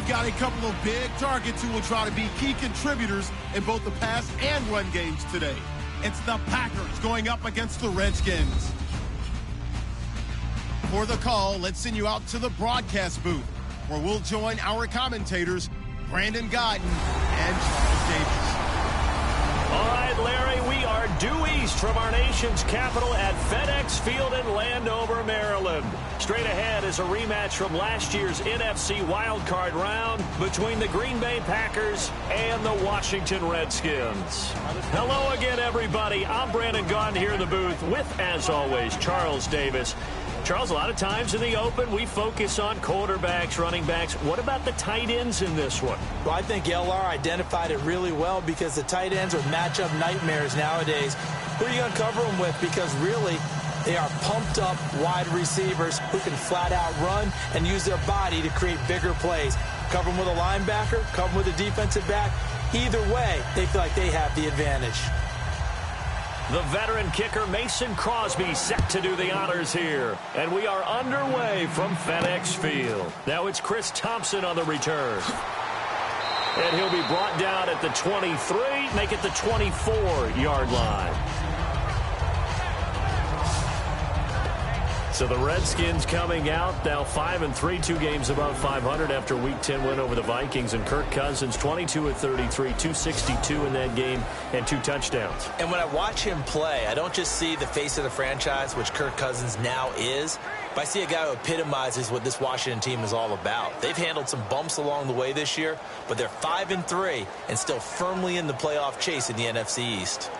got a couple of big targets who will try to be key contributors in both the pass and run games today. It's the Packers going up against the Redskins. For the call, let's send you out to the broadcast booth, where we'll join our commentators, Brandon Guyton and Charles Davis. All right, Larry, we are due east from our nation's capital at FedEx Field in Landover, Maryland. Straight ahead is a rematch from last year's NFC wildcard round between the Green Bay Packers and the Washington Redskins. Hello again, everybody. I'm Brandon Guyton here in the booth with, as always, Charles Davis. Charles, a lot of times in the open, we focus on quarterbacks, running backs. What about the tight ends in this one? Well, I think LR identified it really well because the tight ends are matchup nightmares nowadays. Who are you going to cover them with? Because really, they are pumped up wide receivers who can flat out run and use their body to create bigger plays. Cover them with a linebacker, cover them with a defensive back. Either way, they feel like they have the advantage. The veteran kicker Mason Crosby set to do the honors here. And we are underway from FedEx Field. Now it's Chris Thompson on the return. And he'll be brought down at the 23, make it the 24-yard line. So the Redskins coming out now 5-3, 2 games above 500 after Week 10 win over the Vikings. And Kirk Cousins 22 of 33, 262 in that game and 2 touchdowns. And when I watch him play, I don't just see the face of the franchise, which Kirk Cousins now is, but I see a guy who epitomizes what this Washington team is all about. They've handled some bumps along the way this year, but they're 5-3 and still firmly in the playoff chase in the NFC East.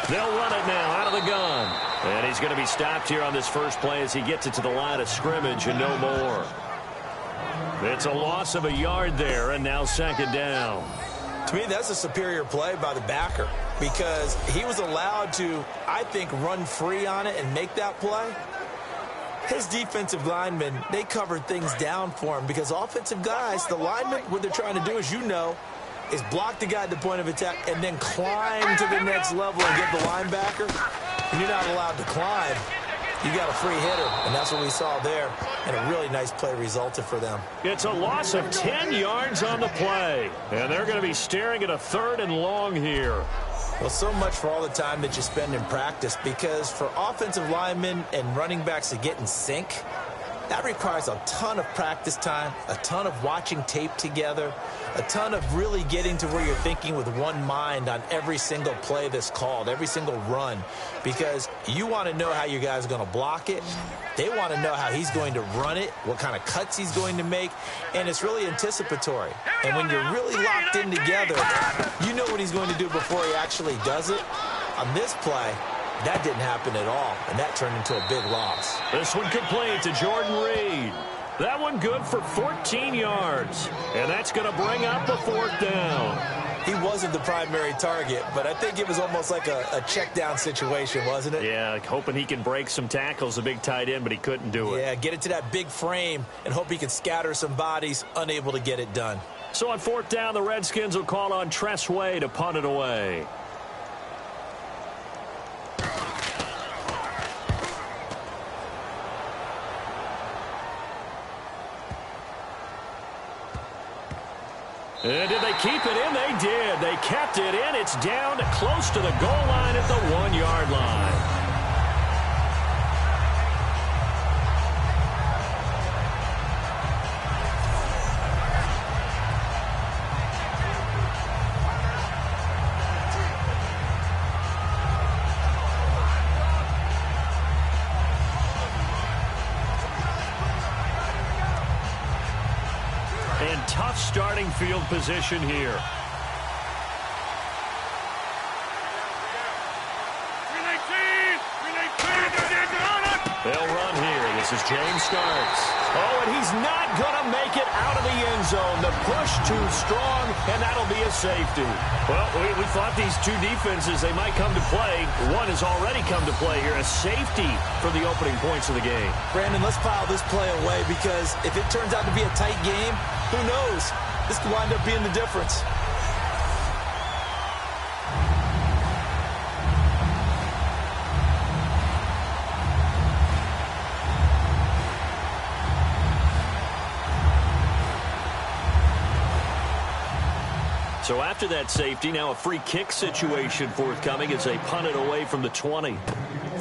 They'll run it now out of the gun. And he's going to be stopped here on this first play as he gets it to the line of scrimmage and no more. It's a loss of a yard there, and now second down. To me, that's a superior play by the backer because he was allowed to, I think, run free on it and make that play. His defensive linemen, they covered things down for him because offensive guys, the linemen, what they're trying to do, as you know, is block the guy at the point of attack and then climb to the next level and get the linebacker. And you're not allowed to climb. You got a free hitter, and that's what we saw there. And a really nice play resulted for them. It's a loss of 10 yards on the play. And they're going to be staring at a 3rd and long here. Well, so much for all the time that you spend in practice because for offensive linemen and running backs to get in sync, that requires a ton of practice time, a ton of watching tape together, a ton of really getting to where you're thinking with one mind on every single play that's called, every single run, because you want to know how your guy's going to block it. They want to know how he's going to run it, what kind of cuts he's going to make, and it's really anticipatory. And when you're really locked in together, you know what he's going to do before he actually does it. On this play, that didn't happen at all, and that turned into a big loss. This one complete to Jordan Reed. That one good for 14 yards, and that's going to bring up a 4th down. He wasn't the primary target, but I think it was almost like a check down situation, wasn't it? Yeah, hoping he can break some tackles, a big tight end, but he couldn't do it. Yeah, get it to that big frame and hope he can scatter some bodies, unable to get it done. So on 4th down, the Redskins will call on Tress Way to punt it away. And did they keep it in? They did. They kept it in. It's down close to the goal line at the 1-yard line. And tough starting field position here. They'll run here. This is James Starks. Oh, and he's not going to make it out of the end zone. The push too strong, and that'll be a safety. Well, we thought these two defenses, they might come to play. One has already come to play here, a safety for the opening points of the game. Brandon, let's file this play away because if it turns out to be a tight game, who knows? This could wind up being the difference. So after that safety, now a free kick situation forthcoming as they punt it away from the 20.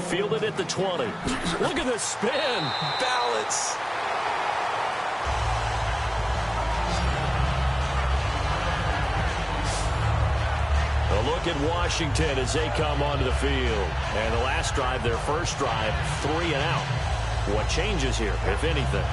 Fielded at the 20. Look at the spin. Balance. A look at Washington as they come onto the field. And the last drive, their first drive, 3 and out. What changes here, if anything?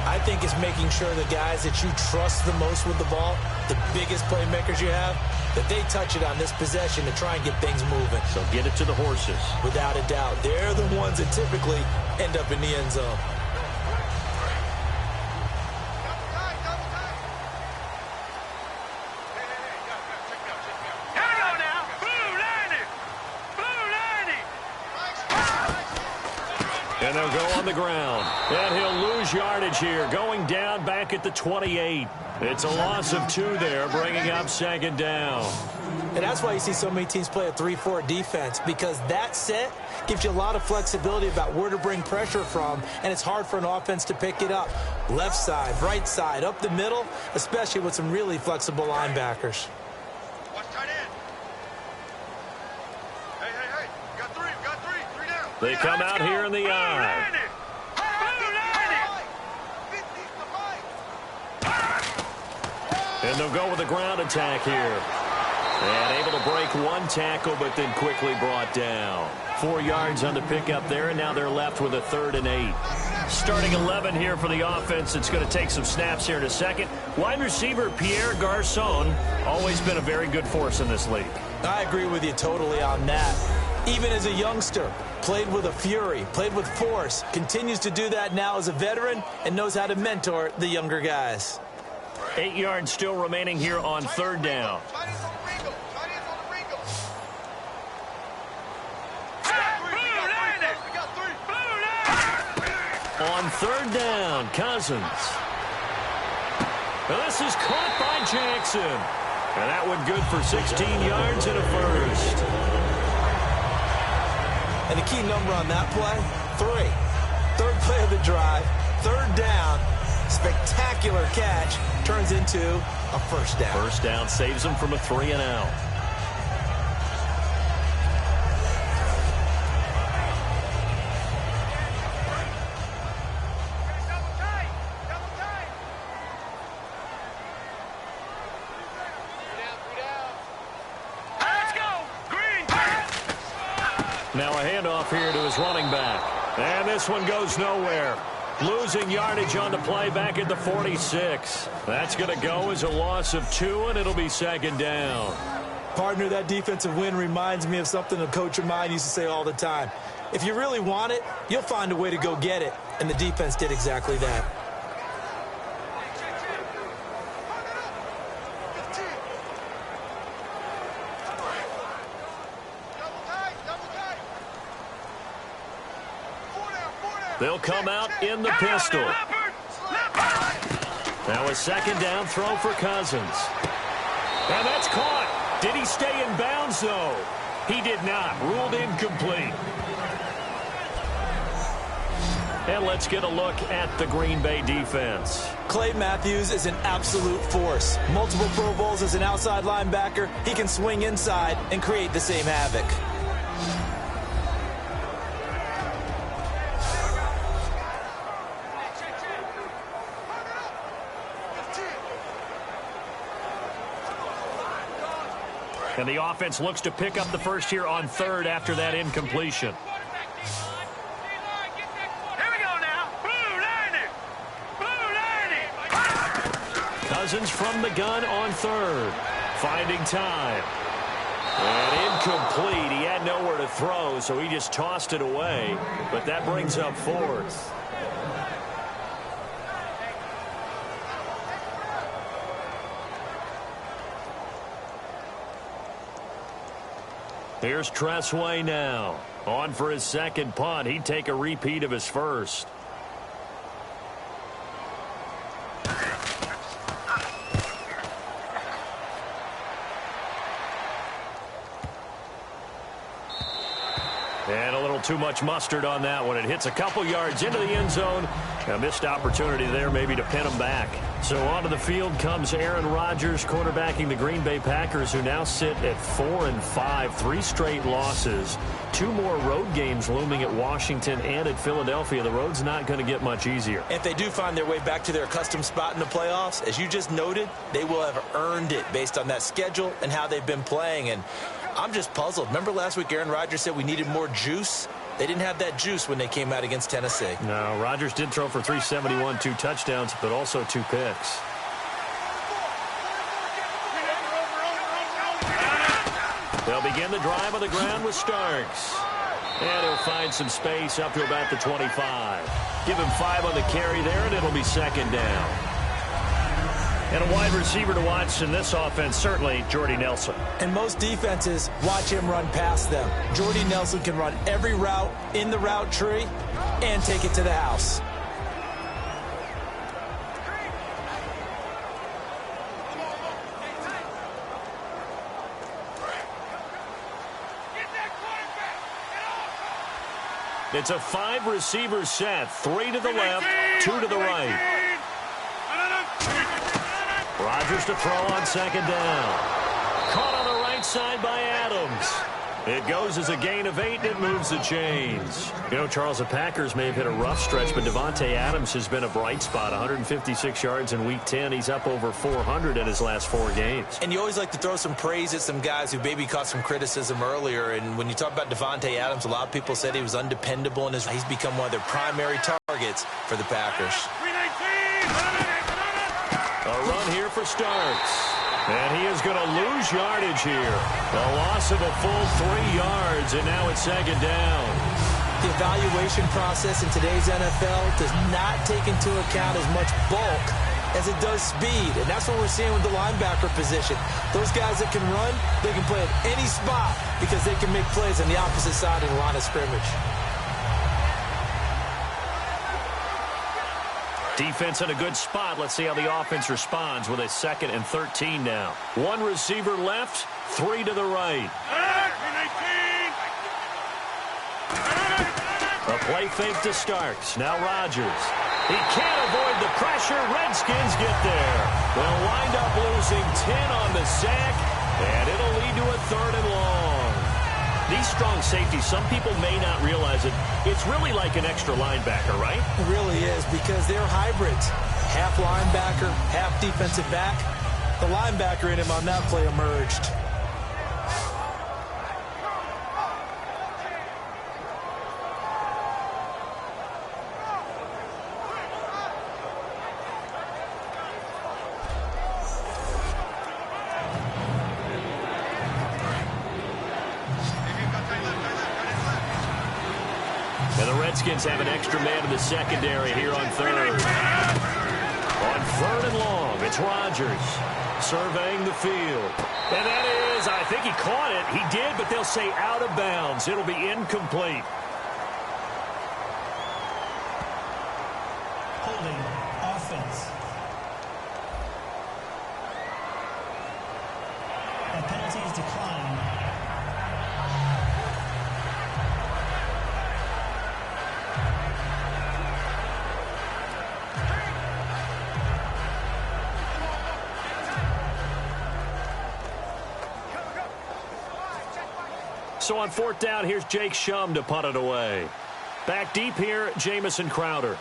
I think it's making sure the guys that you trust the most with the ball, the biggest playmakers you have, that they touch it on this possession to try and get things moving. So get it to the horses. Without a doubt. They're the ones that typically end up in the end zone. And they'll go on the ground. And he'll lose yardage here, going down back at the 28. It's a loss of 2 there, bringing up second down. And that's why you see so many teams play a 3-4 defense, because that set gives you a lot of flexibility about where to bring pressure from, and it's hard for an offense to pick it up. Left side, right side, up the middle, especially with some really flexible linebackers. They come out here in the eye. And they'll go with a ground attack here. And able to break one tackle, but then quickly brought down. 4 yards on the pickup there, and now they're left with a 3rd and 8. Starting 11 here for the offense. It's going to take some snaps here in a second. Wide receiver Pierre Garçon, always been a very good force in this league. I agree with you totally on that. Even as a youngster, played with a fury, played with force, continues to do that now as a veteran, and knows how to mentor the younger guys. 8 yards still remaining here on 3rd down. On 3rd down, Cousins. Now this is caught by Jackson. And that one good for 16 yards and a first. And the key number on that play, 3. 3rd play of the drive, 3rd down, spectacular catch, turns into a first down. First down saves them from a 3 and out. Now a handoff here to his running back. And this one goes nowhere. Losing yardage on the play back at the 46. That's going to go as a loss of 2, and it'll be 2nd down. Partner, that defensive win reminds me of something a coach of mine used to say all the time. If you really want it, you'll find a way to go get it. And the defense did exactly that. They'll come out in the pistol. Now a 2nd down throw for Cousins. And that's caught. Did he stay in bounds, though? He did not. Ruled incomplete. And let's get a look at the Green Bay defense. Clay Matthews is an absolute force. Multiple Pro Bowls as an outside linebacker. He can swing inside and create the same havoc. And the offense looks to pick up the first here on 3rd after that incompletion. Cousins from the gun on 3rd. Finding time. And incomplete. He had nowhere to throw, so he just tossed it away. But that brings up 4th. Here's Tressway now. On for his second punt. He'd take a repeat of his first. And a little too much mustard on that one. It hits a couple yards into the end zone. A missed opportunity there maybe to pin him back. So onto the field comes Aaron Rodgers, quarterbacking the Green Bay Packers, who now sit at 4-5, 3 straight losses. 2 more road games looming at Washington and at Philadelphia. The road's not going to get much easier. If they do find their way back to their accustomed spot in the playoffs, as you just noted, they will have earned it based on that schedule and how they've been playing. And I'm just puzzled. Remember last week Aaron Rodgers said we needed more juice? They didn't have that juice when they came out against Tennessee. No, Rodgers did throw for 371, 2 touchdowns, but also 2 picks. They'll begin the drive on the ground with Starks. And he'll find some space up to about the 25. Give him 5 on the carry there, and it'll be second down. And a wide receiver to watch in this offense, certainly Jordy Nelson. And most defenses watch him run past them. Jordy Nelson can run every route in the route tree and take it to the house. It's a 5-receiver set, 3 to the left, 2 to the right. Rodgers to throw on second down. Caught on the right side by Adams. It goes as a gain of 8, and it moves the chains. You know, Charles, the Packers may have hit a rough stretch, but Davante Adams has been a bright spot. 156 yards in Week 10. He's up over 400 in his last 4 games. And you always like to throw some praise at some guys who maybe caught some criticism earlier. And when you talk about Davante Adams, a lot of people said he was undependable, and he's become one of their primary targets for the Packers. A run here for Starks. And he is going to lose yardage here. A loss of a full 3 yards, and now it's second down. The evaluation process in today's NFL does not take into account as much bulk as it does speed. And that's what we're seeing with the linebacker position. Those guys that can run, they can play at any spot because they can make plays on the opposite side of the line of scrimmage. Defense in a good spot. Let's see how the offense responds with a 2nd and 13 now. 1 receiver left, 3 to the right. A play fake to Starks. Now Rodgers. He can't avoid the pressure. Redskins get there. They'll wind up losing 10 on the sack, and it'll lead to a 3rd and long. These strong safeties, some people may not realize it. It's really like an extra linebacker, right? It really is, because they're hybrids. Half linebacker, half defensive back. The linebacker in him on that play emerged. And the Redskins have an extra man in the secondary here on 3rd. On 3rd and long, it's Rodgers surveying the field. And that is, I think he caught it. He did, but they'll say out of bounds. It'll be incomplete. Holding offense. The penalty is declined. So on 4th down, here's Jake Shum to punt it away. Back deep here, Jamison Crowder.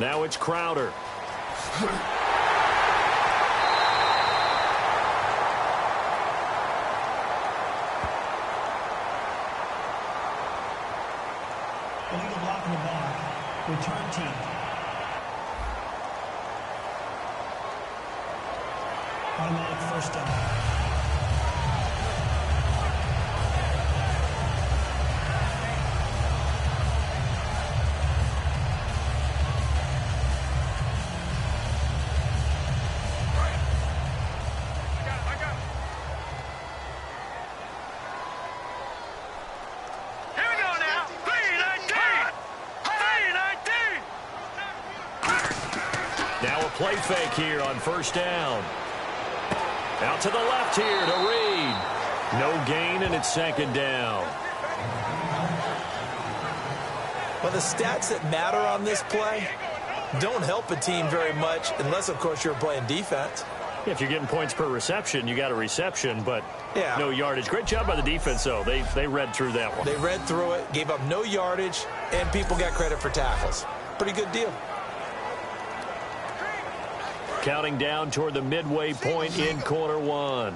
Now it's Crowder. Illegal block in the back. Return team. Automatic 1st down. play fake here on first down. Out to the left here to Reed. No gain, and it's second down. Well, the stats that matter on this play don't help a team very much unless, of course, you're playing defense. If you're getting points per reception, you got a reception, but yeah, no yardage. Great job by the defense, though. They read through that one. They read through it, gave up no yardage, and people got credit for tackles. Pretty good deal. Counting down toward the midway point in quarter one.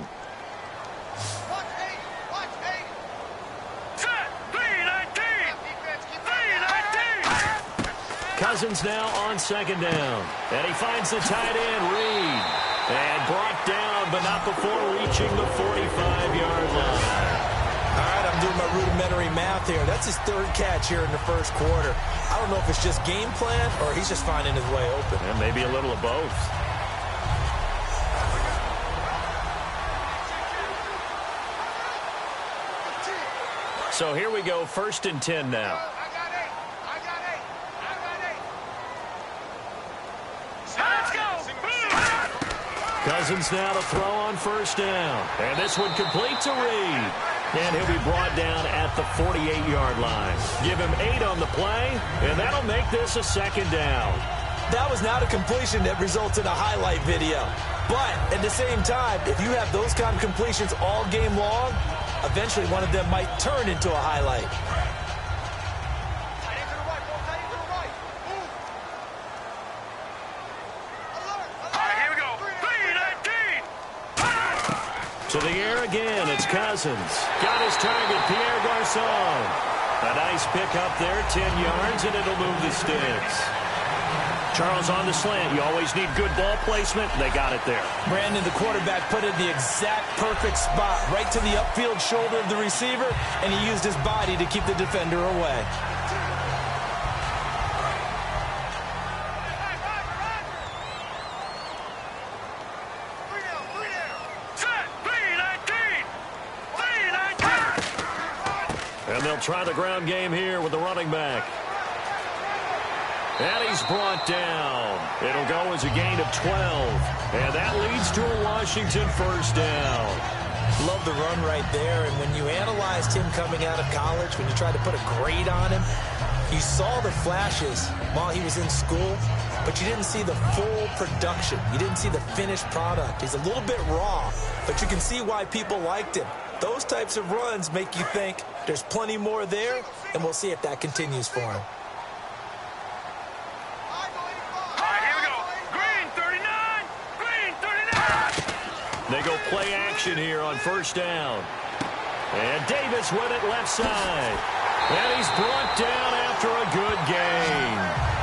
Cousins now on second down. And he finds the tight end, Reed. And brought down, but not before reaching the 45-yard line. All right, I'm doing my rudimentary math here. That's his third catch here in the first quarter. I don't know if it's just game plan or he's just finding his way open. And maybe a little of both. So here we go, 1st and 10 now. Cousins now to throw on first down. And this one complete to Reed. And he'll be brought down at the 48-yard line. Give him 8 on the play, and that'll make this a second down. That was not a completion that results in a highlight video. But at the same time, if you have those kind of completions all game long, eventually one of them might turn into a highlight. To the air again, it's Cousins. Got his target, Pierre Garçon. A nice pick up there, 10 yards, and it'll move the sticks. Charles on the slant. You always need good ball placement. They got it there. Brandon, the quarterback, put it in the exact perfect spot, right to the upfield shoulder of the receiver, and he used his body to keep the defender away. And they'll try the ground game here with the running back. And he's brought down. It'll go as a gain of 12. And that leads to a Washington first down. Love the run right there. And when you analyzed him coming out of college, when you tried to put a grade on him, you saw the flashes while he was in school, but you didn't see the full production. You didn't see the finished product. He's a little bit raw, but you can see why people liked him. Those types of runs make you think there's plenty more there, and we'll see if that continues for him. They go play action here on first down. And Davis with it left side. And he's brought down after a good gain.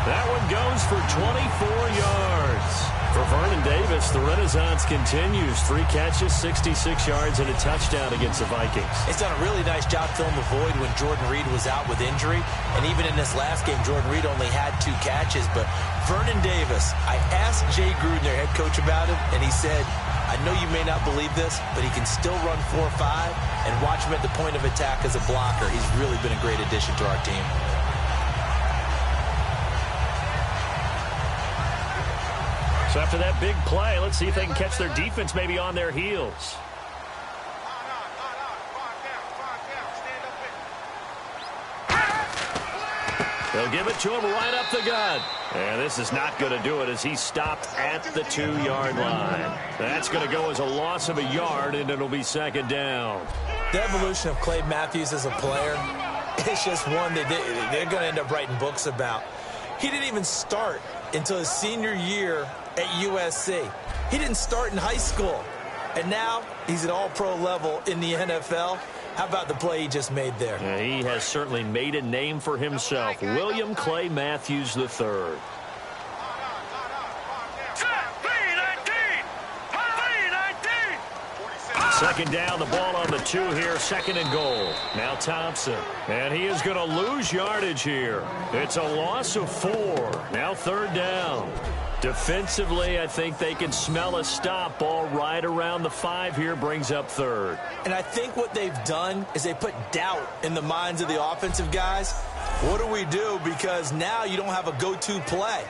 That one goes for 24 yards. For Vernon Davis, the renaissance continues. 3 catches, 66 yards, and a touchdown against the Vikings. He's done a really nice job filling the void when Jordan Reed was out with injury. And even in this last game, Jordan Reed only had 2 catches. But Vernon Davis, I asked Jay Gruden, their head coach, about him, and he said, I know you may not believe this, but he can still run 4-5 and watch him at the point of attack as a blocker. He's really been a great addition to our team. So after that big play, let's see if they can catch their defense maybe on their heels. They'll give it to him right up the gut. And this is not going to do it as he stopped at the 2-yard line. That's going to go as a loss of a yard, and it'll be second down. The evolution of Clay Matthews as a player, it's just one that they're going to end up writing books about. He didn't even start until his senior year at USC. He didn't start in high school. And now he's at all-pro level in the NFL. How about the play he just made there? Yeah, he has certainly made a name for himself. William Clay Matthews III. Second down, the ball on the 2 here, 2nd and goal. Now Thompson, and he is going to lose yardage here. It's a loss of 4. Now 3rd down. Defensively, I think they can smell a stop. Ball right around the 5 here, brings up 3rd. And I think what they've done is they put doubt in the minds of the offensive guys. What do we do? Because now you don't have a go-to play.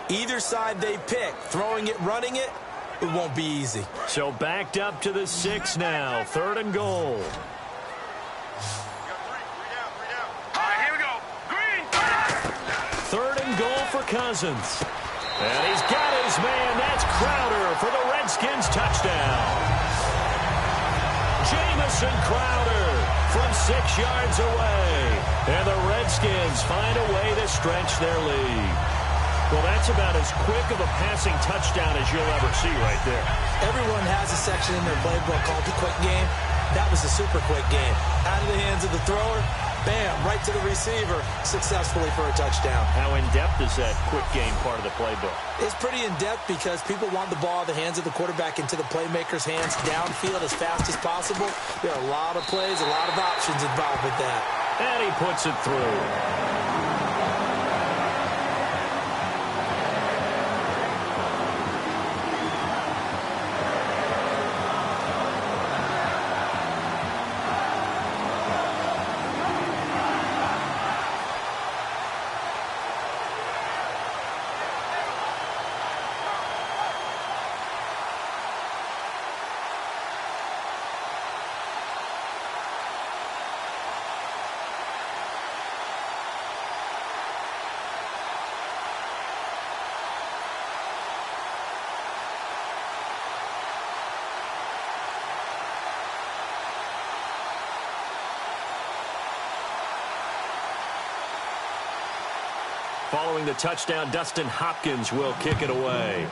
Either side they pick, throwing it, running it, it won't be easy. So backed up to the 6 now. 3rd and goal. Here we go. Green. 3rd and goal for Cousins. And he's got his man. That's Crowder for the Redskins touchdown. Jamison Crowder from 6 yards away. And the Redskins find a way to stretch their lead. Well, that's about as quick of a passing touchdown as you'll ever see right there. Everyone has a section in their playbook called the quick game. That was a super quick game. Out of the hands of the thrower, bam, right to the receiver, successfully for a touchdown. How in-depth is that quick game part of the playbook? It's pretty in-depth because people want the ball in the hands of the quarterback into the playmaker's hands downfield as fast as possible. There are a lot of plays, a lot of options involved with that. And he puts it through. Following the touchdown, Dustin Hopkins will kick it away.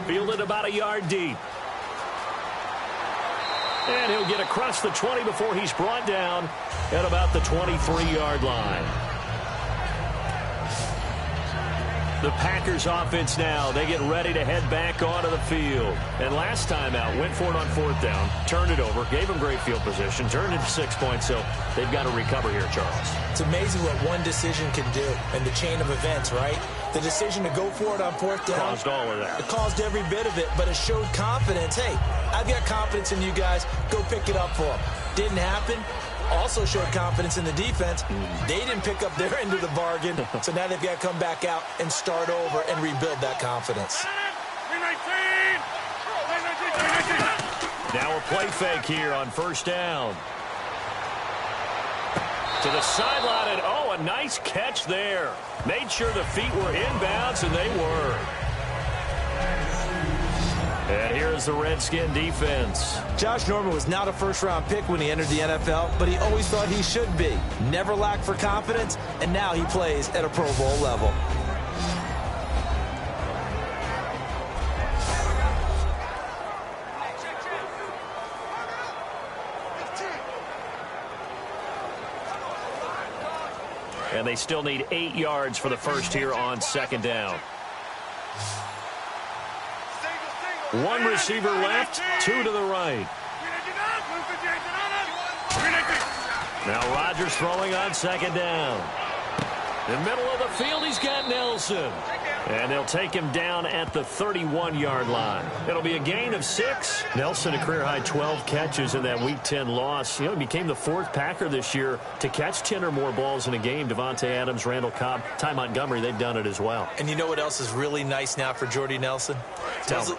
Fielded about a yard deep. And he'll get across the 20 before he's brought down at about the 23-yard line. The Packers offense now, they get ready to head back onto the field. And last time out, went for it on 4th down, turned it over, gave them great field position, turned it to 6 points, so they've got to recover here, Charles. It's amazing what one decision can do in the chain of events, right? The decision to go for it on 4th down. Caused all of that. It caused every bit of it, but it showed confidence. Hey, I've got confidence in you guys. Go pick it up for them. Didn't happen. Also showed confidence in the defense. They didn't pick up their end of the bargain, so now they've got to come back out and start over and rebuild that confidence. Now a play fake here on 1st down. To the sideline, and oh, a nice catch there. Made sure the feet were inbounds, and they were. And here's the Redskin defense. Josh Norman was not a first-round pick when he entered the NFL, but he always thought he should be. Never lacked for confidence, and now he plays at a Pro Bowl level. And they still need 8 yards for the first here on 2nd down. 1 receiver left, 2 to the right. Now Rodgers throwing on 2nd down. In the middle of the field, he's got Nelson. And they'll take him down at the 31-yard line. It'll be a gain of 6. Nelson, a career-high 12 catches in that Week 10 loss. You know, he became the 4th Packer this year to catch 10 or more balls in a game. Devontae Adams, Randall Cobb, Ty Montgomery, they've done it as well. And you know what else is really nice now for Jordy Nelson?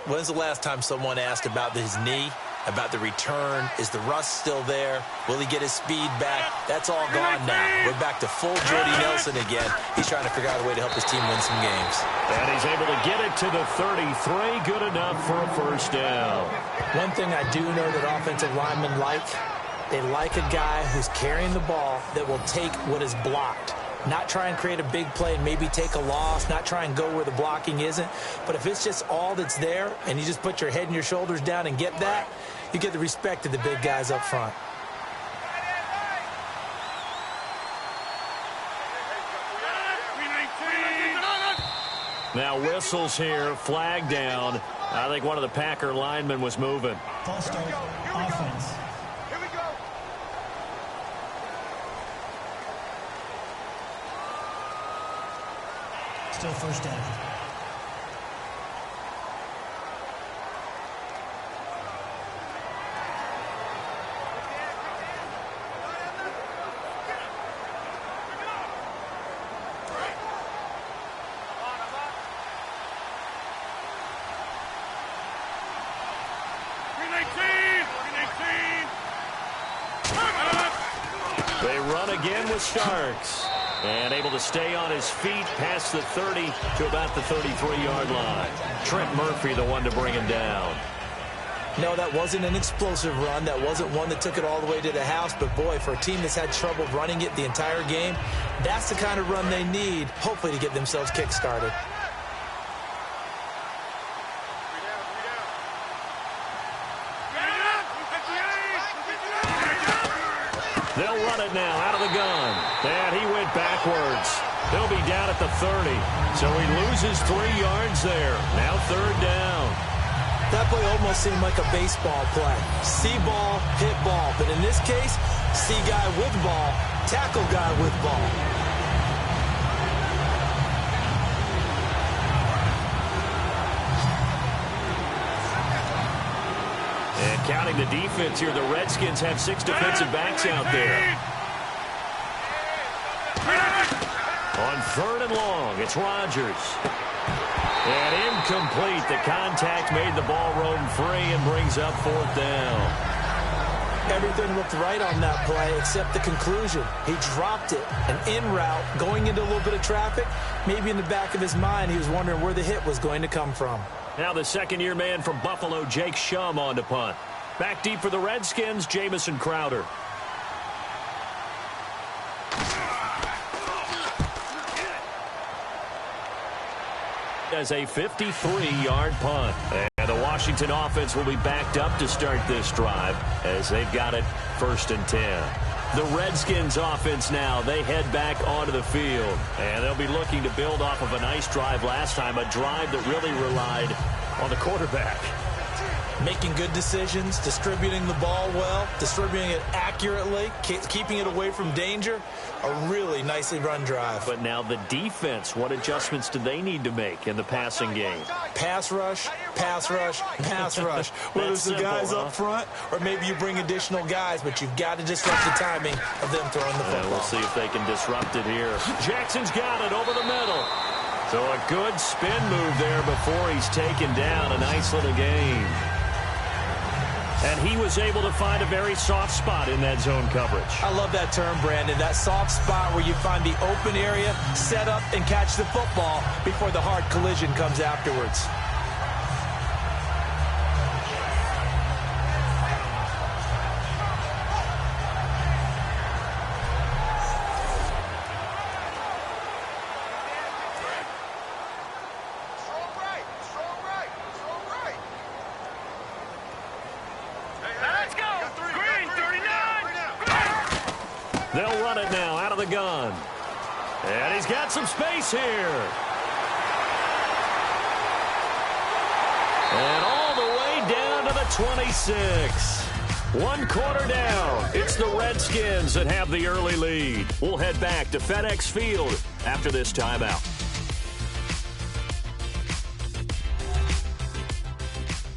When's the last time someone asked about his knee? About the return? Is the rust still there? Will he get his speed back? That's all gone now. We're back to full Jordy Nelson again. He's trying to figure out a way to help his team win some games. And he's able to get it to the 33. Good enough for a 1st down. One thing I do know that offensive linemen like, they like a guy who's carrying the ball that will take what is blocked. Not try and create a big play and maybe take a loss, not try and go where the blocking isn't. But if it's just all that's there and you just put your head and your shoulders down and get that, you get the respect of the big guys up front. Now whistles here, flag down. I think one of the Packer linemen was moving. False start, offense. Here we go. Still 1st down. They run again with Starks. And able to stay on his feet past the 30 to about the 33-yard line. Trent Murphy, the one to bring him down. No, that wasn't an explosive run. That wasn't one that took it all the way to the house. But, boy, for a team that's had trouble running it the entire game, that's the kind of run they need, hopefully, to get themselves kick-started. They'll run it now out of the gun. And he went backwards. They'll be down at the 30. So he loses 3 yards there. Now 3rd down. That play almost seemed like a baseball play. See ball, hit ball. But in this case, see guy with ball, tackle guy with ball. And counting the defense here, the Redskins have 6 defensive backs out there. On 3rd and long, it's Rodgers. And incomplete. The contact made the ball roam free and brings up 4th down. Everything looked right on that play except the conclusion. He dropped it. An in route, going into a little bit of traffic. Maybe in the back of his mind, he was wondering where the hit was going to come from. Now the second-year man from Buffalo, Jake Shum, on to punt. Back deep for the Redskins, Jamison Crowder. As a 53-yard punt. And the Washington offense will be backed up to start this drive as they've got it 1st and 10. The Redskins offense now, they head back onto the field. And they'll be looking to build off of a nice drive last time, a drive that really relied on the quarterback. Making good decisions, distributing the ball well, distributing it accurately, keeping it away from danger. A really nicely run drive. But now the defense, what adjustments do they need to make in the passing game? Pass rush, pass rush, pass rush. Whether it's the guys up front or maybe you bring additional guys, but you've got to disrupt the timing of them throwing the football. We'll see if they can disrupt it here. Jackson's got it over the middle. So a good spin move there before he's taken down. A nice little gain. And he was able to find a very soft spot in that zone coverage. I love that term, Brandon. That soft spot where you find the open area, set up, and catch the football before the hard collision comes afterwards. They'll run it now out of the gun. And he's got some space here. And all the way down to the 26. 1 quarter down. It's the Redskins that have the early lead. We'll head back to FedEx Field after this timeout.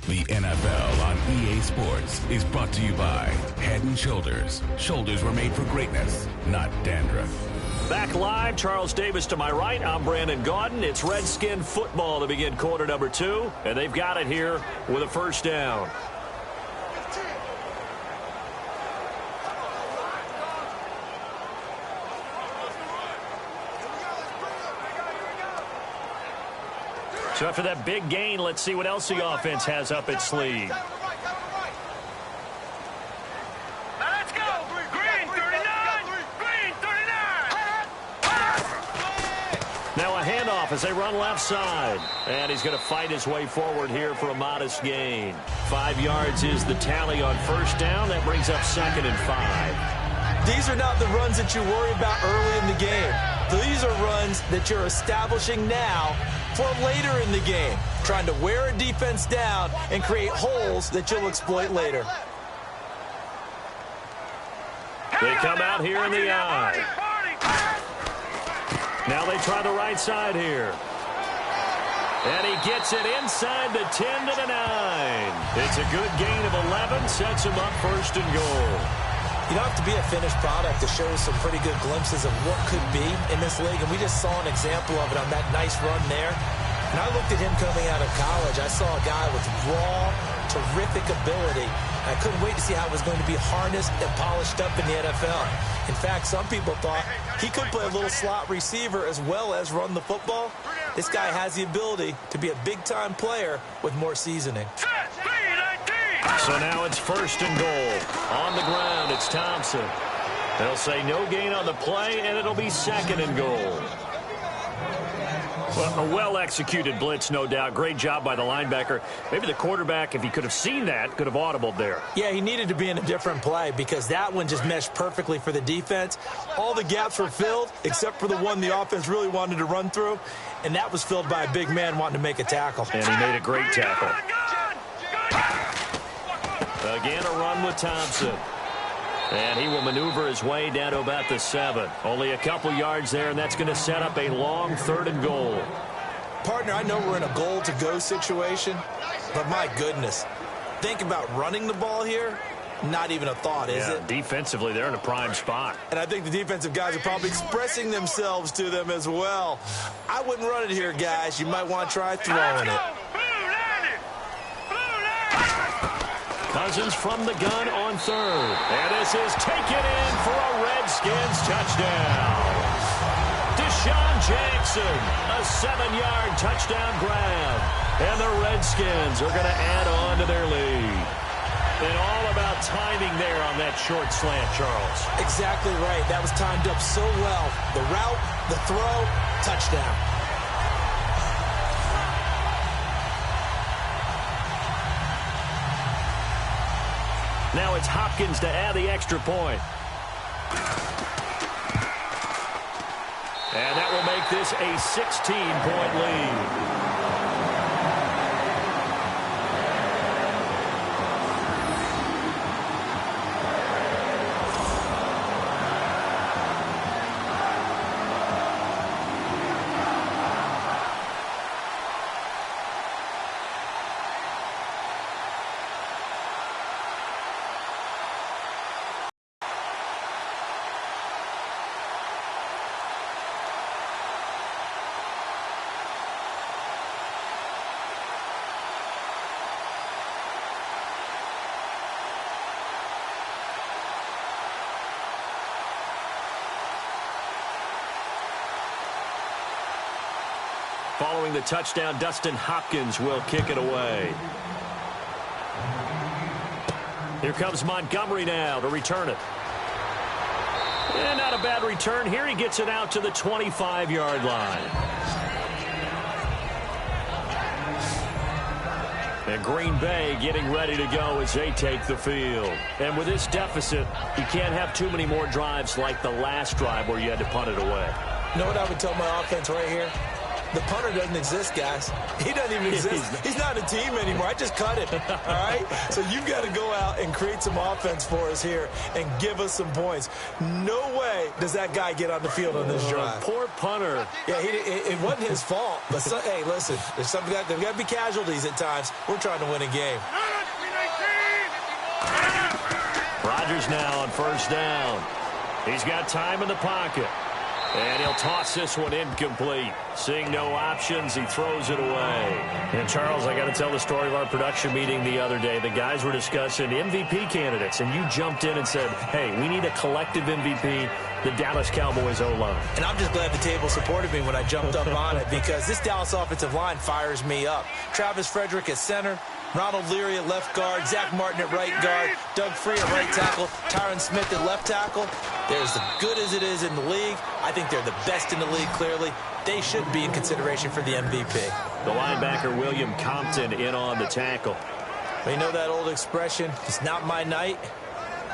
The NFL on EA Sports is brought to you by Head & Shoulders. Shoulders were made for greatness, not dandruff. Back live, Charles Davis to my right. I'm Brandon Gaudin. It's Redskin football to begin quarter number 2, and they've got it here with a 1st down. So after that big gain, let's see what else the offense has up its sleeve. Let's go! Green 39! Green 39! Now a handoff as they run left side. And he's going to fight his way forward here for a modest gain. 5 yards is the tally on 1st down. That brings up 2nd and 5. These are not the runs that you worry about early in the game. These are runs that you're establishing now for later in the game, trying to wear a defense down and create holes that you'll exploit later. They come out here in the eye. Now they try the right side here. And he gets it inside the 10 to the 9. It's a good gain of 11, sets him up 1st and goal. You don't have to be a finished product to show some pretty good glimpses of what could be in this league, and we just saw an example of it on that nice run there. And I looked at him coming out of college. I saw a guy with raw, terrific ability, I couldn't wait to see how it was going to be harnessed and polished up in the NFL. In fact, some people thought he could play a little slot receiver as well as run the football. This guy has the ability to be a big-time player with more seasoning. So now it's 1st and goal. On the ground, it's Thompson. They'll say no gain on the play, and it'll be 2nd and goal. Well, a well-executed blitz, no doubt. Great job by the linebacker. Maybe the quarterback, if he could have seen that, could have audibled there. Yeah, he needed to be in a different play because that one just meshed perfectly for the defense. All the gaps were filled except for the one the offense really wanted to run through, and that was filled by a big man wanting to make a tackle. And he made a great tackle. Again, a run with Thompson. And he will maneuver his way down to about the 7. Only a couple yards there, and that's going to set up a long 3rd and goal. Partner, I know we're in a goal-to-go situation, but my goodness, think about running the ball here. Not even a thought, is it? Defensively, they're in a prime spot. And I think the defensive guys are probably expressing themselves to them as well. I wouldn't run it here, guys. You might want to try throwing it. Cousins from the gun on 3rd. And this is taken in for a Redskins touchdown. Deshaun Jackson, a 7-yard touchdown grab. And the Redskins are going to add on to their lead. And all about timing there on that short slant, Charles. Exactly right. That was timed up so well. The route, the throw, touchdown. Now it's Hopkins to add the extra point. And that will make this a 16-point lead. Following the touchdown, Dustin Hopkins will kick it away. Here comes Montgomery now to return it. And not a bad return. Here he gets it out to the 25-yard line. And Green Bay getting ready to go as they take the field. And with this deficit, you can't have too many more drives like the last drive where you had to punt it away. You know what I would tell my offense right here? The punter doesn't exist, guys. He doesn't even exist. He's not a team anymore. I just cut him, all right? So you've got to go out and create some offense for us here and give us some points. No way does that guy get on the field on this drive. Poor punter. Yeah, it wasn't his fault. But, hey, listen, there's got to be casualties at times. We're trying to win a game. Rodgers now on 1st down. He's got time in the pocket. And he'll toss this one incomplete. Seeing no options, he throws it away. And, Charles, I got to tell the story of our production meeting the other day. The guys were discussing MVP candidates, and you jumped in and said, hey, we need a collective MVP, the Dallas Cowboys O-line. And I'm just glad the table supported me when I jumped up on it because this Dallas offensive line fires me up. Travis Frederick at center. Ronald Leary at left guard, Zach Martin at right guard, Doug Free at right tackle, Tyron Smith at left tackle. They're as good as it is in the league. I think they're the best in the league, clearly. They should be in consideration for the MVP. The linebacker, William Compton, in on the tackle. Well, you know that old expression, it's not my night?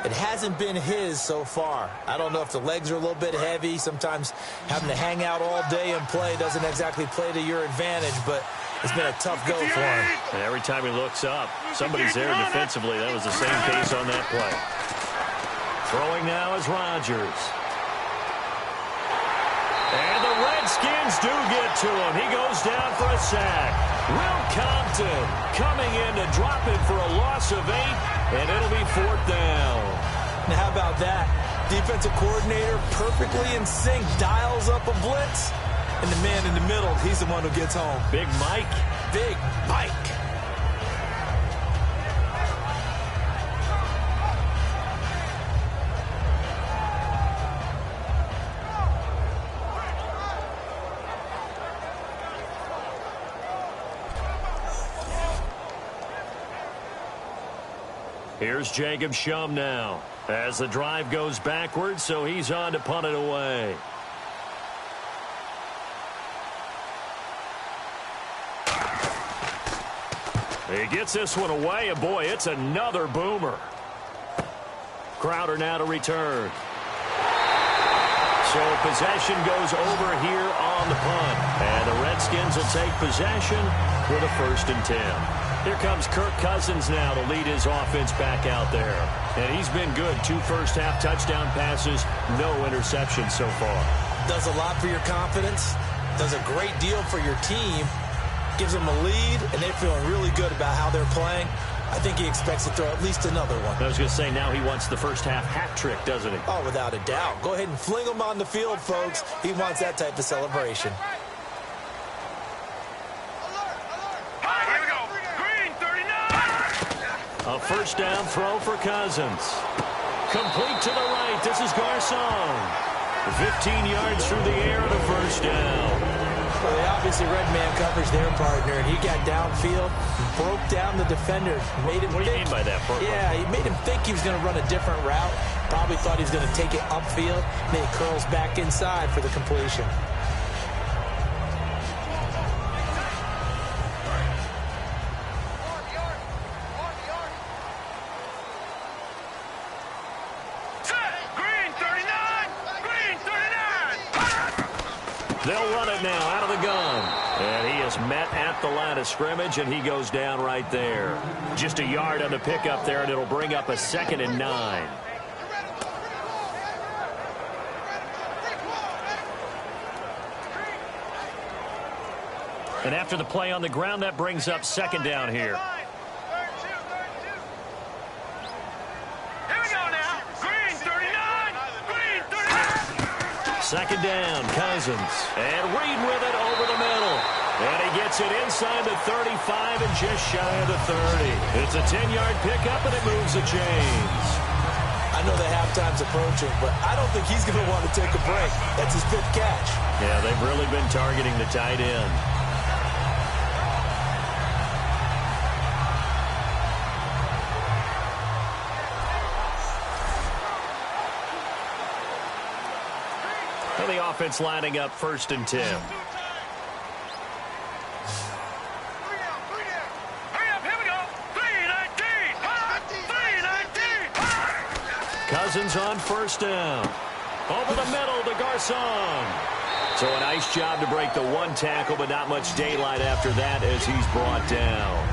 It hasn't been his so far. I don't know if the legs are a little bit heavy. Sometimes having to hang out all day and play doesn't exactly play to your advantage, but it's been a tough go for him. And every time he looks up, somebody's there defensively. That was the same case on that play. Throwing now is Rodgers. And the Redskins do get to him. He goes down for a sack. Will Compton coming in to drop it for a loss of 8, and it'll be 4th down. Now, how about that? Defensive coordinator perfectly in sync, dials up a blitz. And the man in the middle, he's the one who gets home. Big Mike. Big Mike. Here's Jacob Shum now as the drive goes backwards, so he's on to punt it away. He gets this one away, and boy, it's another boomer. Crowder now to return. So possession goes over here on the punt. And the Redskins will take possession with a 1st and 10. Here comes Kirk Cousins now to lead his offense back out there. And he's been good. 2 first-half touchdown passes, no interceptions so far. Does a lot for your confidence. Does a great deal for your team. Gives them a lead, and they're feeling really good about how they're playing. I think he expects to throw at least another one. I was going to say, now he wants the first-half hat trick, doesn't he? Oh, without a doubt. Go ahead and fling him on the field, folks. He wants that type of celebration. Here we go. Green, 39. A 1st down throw for Cousins. Complete to the right. This is Garcon. 15 yards through the air and a 1st down. Well, they obviously red man coverage their partner, and he got downfield, broke down the defender, made him What do you mean by that, Burke? Yeah, he made him think he was going to run a different route. Probably thought he was going to take it upfield, and then he curls back inside for the completion. They'll run it now out of the gun. And he is met at the line of scrimmage, and he goes down right there. Just a yard on the pickup there, and it'll bring up a 2nd and 9. And after the play on the ground, that brings up 2nd down here. Second down, Cousins. And Reed with it over the middle. And he gets it inside the 35 and just shy of the 30. It's a 10-yard pickup, and it moves the chains. I know the halftime's approaching, but I don't think he's going to want to take a break. That's his 5th catch. Yeah, they've really been targeting the tight end. And the offense lining up 1st and 10. Hurry up, here we go. 319. 319. Cousins on 1st down. Over the middle to Garcon. So a nice job to break the 1 tackle, but not much daylight after that as he's brought down.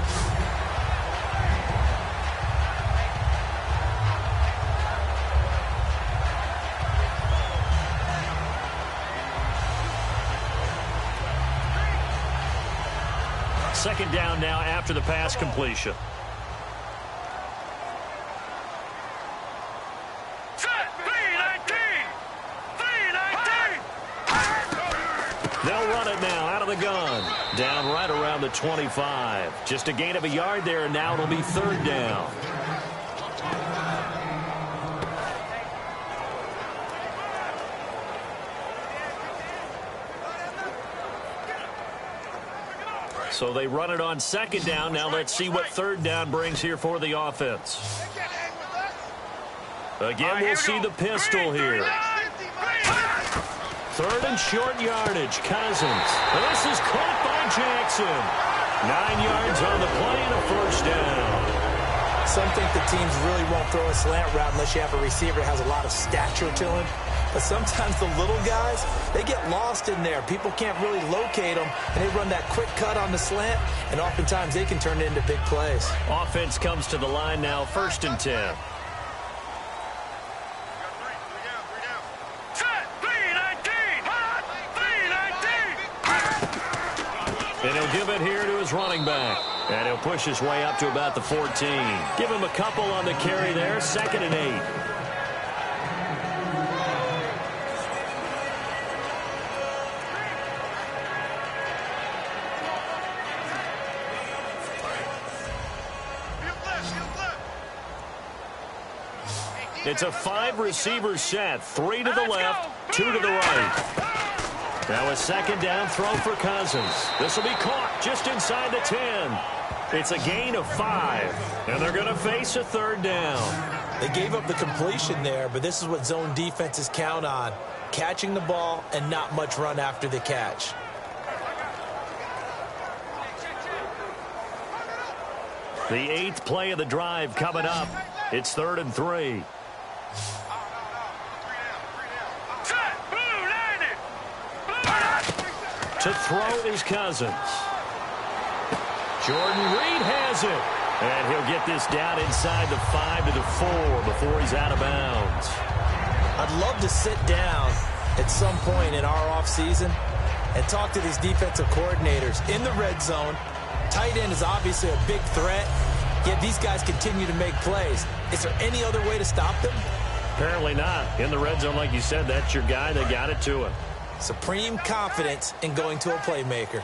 Second down now after the pass completion. They'll run it now out of the gun. Down right around the 25. Just a gain of a yard there, and now it'll be 3rd down. So they run it on 2nd down. Now let's see what 3rd down brings here for the offense. Again, we'll see the pistol here. 3rd and short yardage. Cousins. This is caught by Jackson. 9 yards on the play and a 1st down. Some think the teams really won't throw a slant route unless you have a receiver that has a lot of stature to him. But sometimes the little guys, they get lost in there. People can't really locate them, and they run that quick cut on the slant, and oftentimes they can turn it into big plays. Offense comes to the line now, 1st and 10. And he'll give it here to his running back. And he'll push his way up to about the 14. Give him a couple on the carry there, 2nd and 8. It's a 5-receiver set. 3 to the left, 2 to the right. Now a 2nd down throw for Cousins. This will be caught just inside the 10. It's a gain of 5, and they're going to face a third down. They gave up the completion there, but this is what zone defenses count on. Catching the ball and not much run after the catch. The 8th play of the drive coming up. It's 3rd and 3. To throw is Cousins. Jordan Reed has it. And he'll get this down inside the 5 to the 4 before he's out of bounds. I'd love to sit down at some point in our offseason and talk to these defensive coordinators in the red zone. Tight end is obviously a big threat, yet these guys continue to make plays. Is there any other way to stop them? Apparently not. In the red zone, like you said, that's your guy. They got it to him. Supreme confidence in going to a playmaker.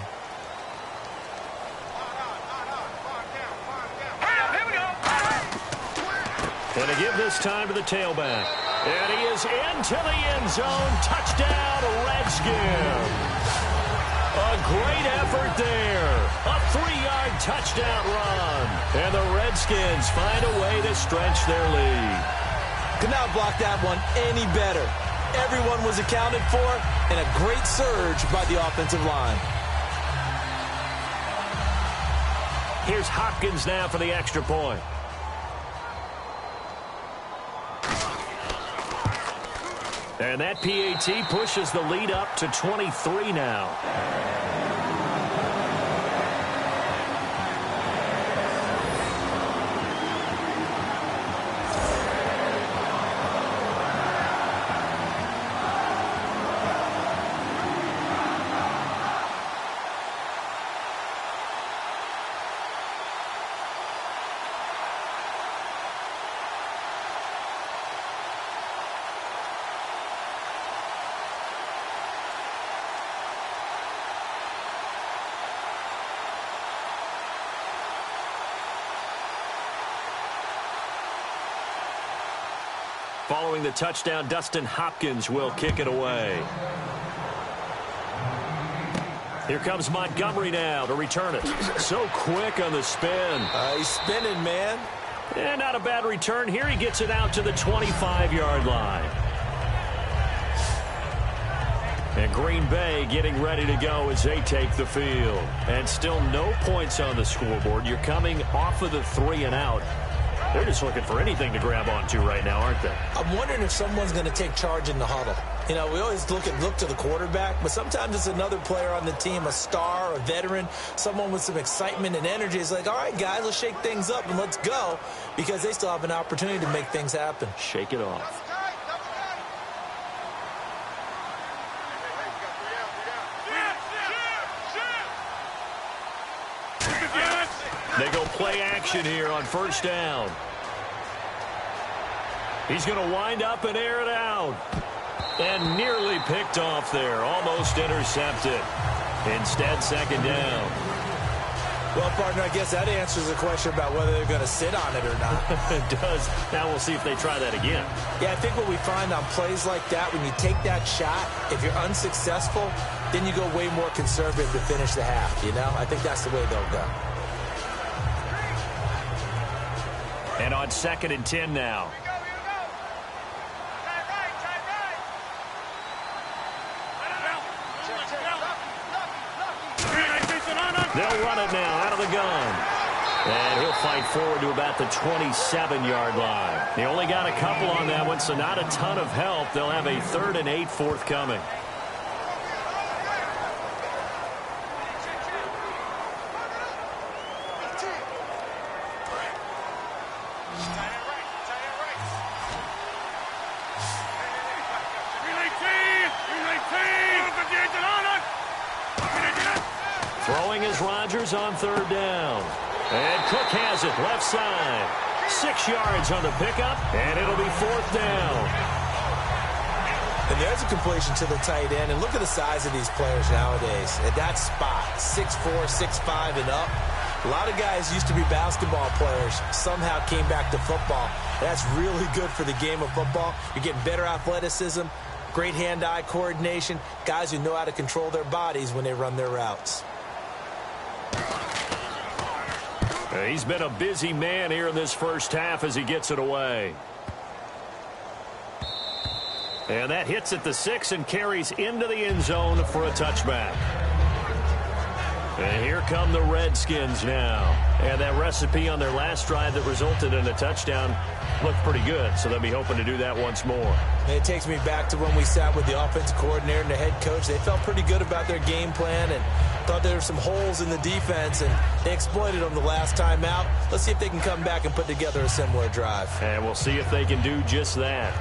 And to give this time to the tailback. And he is into the end zone. Touchdown, Redskins. A great effort there. A 3-yard touchdown run. And the Redskins find a way to stretch their lead. Could not block that one any better. Everyone was accounted for, and a great surge by the offensive line. Here's Hopkins now for the extra point. And that PAT pushes the lead up to 23 now. Following the touchdown, Dustin Hopkins will kick it away. Here comes Montgomery now to return it. So quick on the spin. He's spinning, man. And not a bad return here. He gets it out to the 25-yard line. And Green Bay getting ready to go as they take the field. And still no points on the scoreboard. You're coming off of the 3 and out. They're just looking for anything to grab onto right now, aren't they? I'm wondering if someone's going to take charge in the huddle. You know, we always look to the quarterback, but sometimes it's another player on the team, a star, a veteran, someone with some excitement and energy. It's like, all right, guys, let's shake things up and let's go, because they still have an opportunity to make things happen. Shake it off. They go play action here on first down. He's going to wind up and air it out. And nearly picked off there. Almost intercepted. Instead, second down. Well, partner, I guess that answers the question about whether they're going to sit on it or not. It does. Now we'll see if they try that again. Yeah, I think what we find on plays like that, when you take that shot, if you're unsuccessful, then you go way more conservative to finish the half, you know? I think that's the way they'll go. And on 2nd and 10 now. They'll run it now out of the gun. And he'll fight forward to about the 27-yard line. They only got a couple on that one, so not a ton of help. They'll have a 3rd and 8 forthcoming. Throwing is Rodgers on 3rd down. And Cook has it left side. 6 yards on the pickup, and it'll be 4th down. And there's a completion to the tight end. And look at the size of these players nowadays. At that spot, 6'4", 6'5", and up. A lot of guys used to be basketball players. Somehow came back to football. That's really good for the game of football. You're getting better athleticism, great hand-eye coordination, guys who know how to control their bodies when they run their routes. He's been a busy man here in this first half as he gets it away. And that hits at the 6 and carries into the end zone for a touchback. And here come the Redskins now. And that recipe on their last drive that resulted in a touchdown looked pretty good, so they'll be hoping to do that once more. It takes me back to when we sat with the offensive coordinator and the head coach. They felt pretty good about their game plan and thought there were some holes in the defense, and they exploited them the last time out. Let's see if they can come back and put together a similar drive. And we'll see if they can do just that.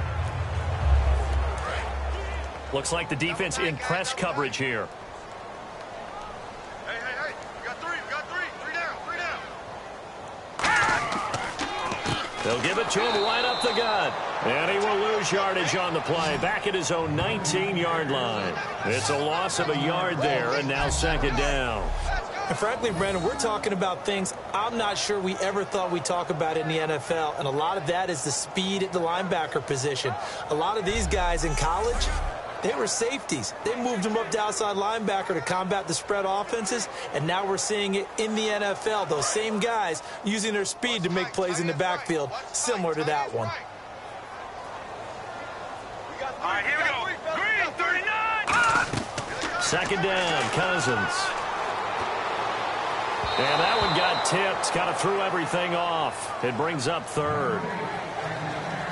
Looks like the defense in press coverage here. Hey, we got three. Three down. They'll give it to him right up the gut. And he will lose yardage on the play. Back at his own 19-yard line. It's a loss of a yard there, and now second down. And frankly, Brandon, we're talking about things I'm not sure we ever thought we'd talk about in the NFL. And a lot of that is the speed at the linebacker position. A lot of these guys in college, they were safeties. They moved them up to outside linebacker to combat the spread offenses, and now we're seeing it in the NFL. Those same guys using their speed to make plays in the backfield, similar to that one. All right, here we go. Green, 39. Second down, Cousins. And that one got tipped. Kind of threw everything off. It brings up third.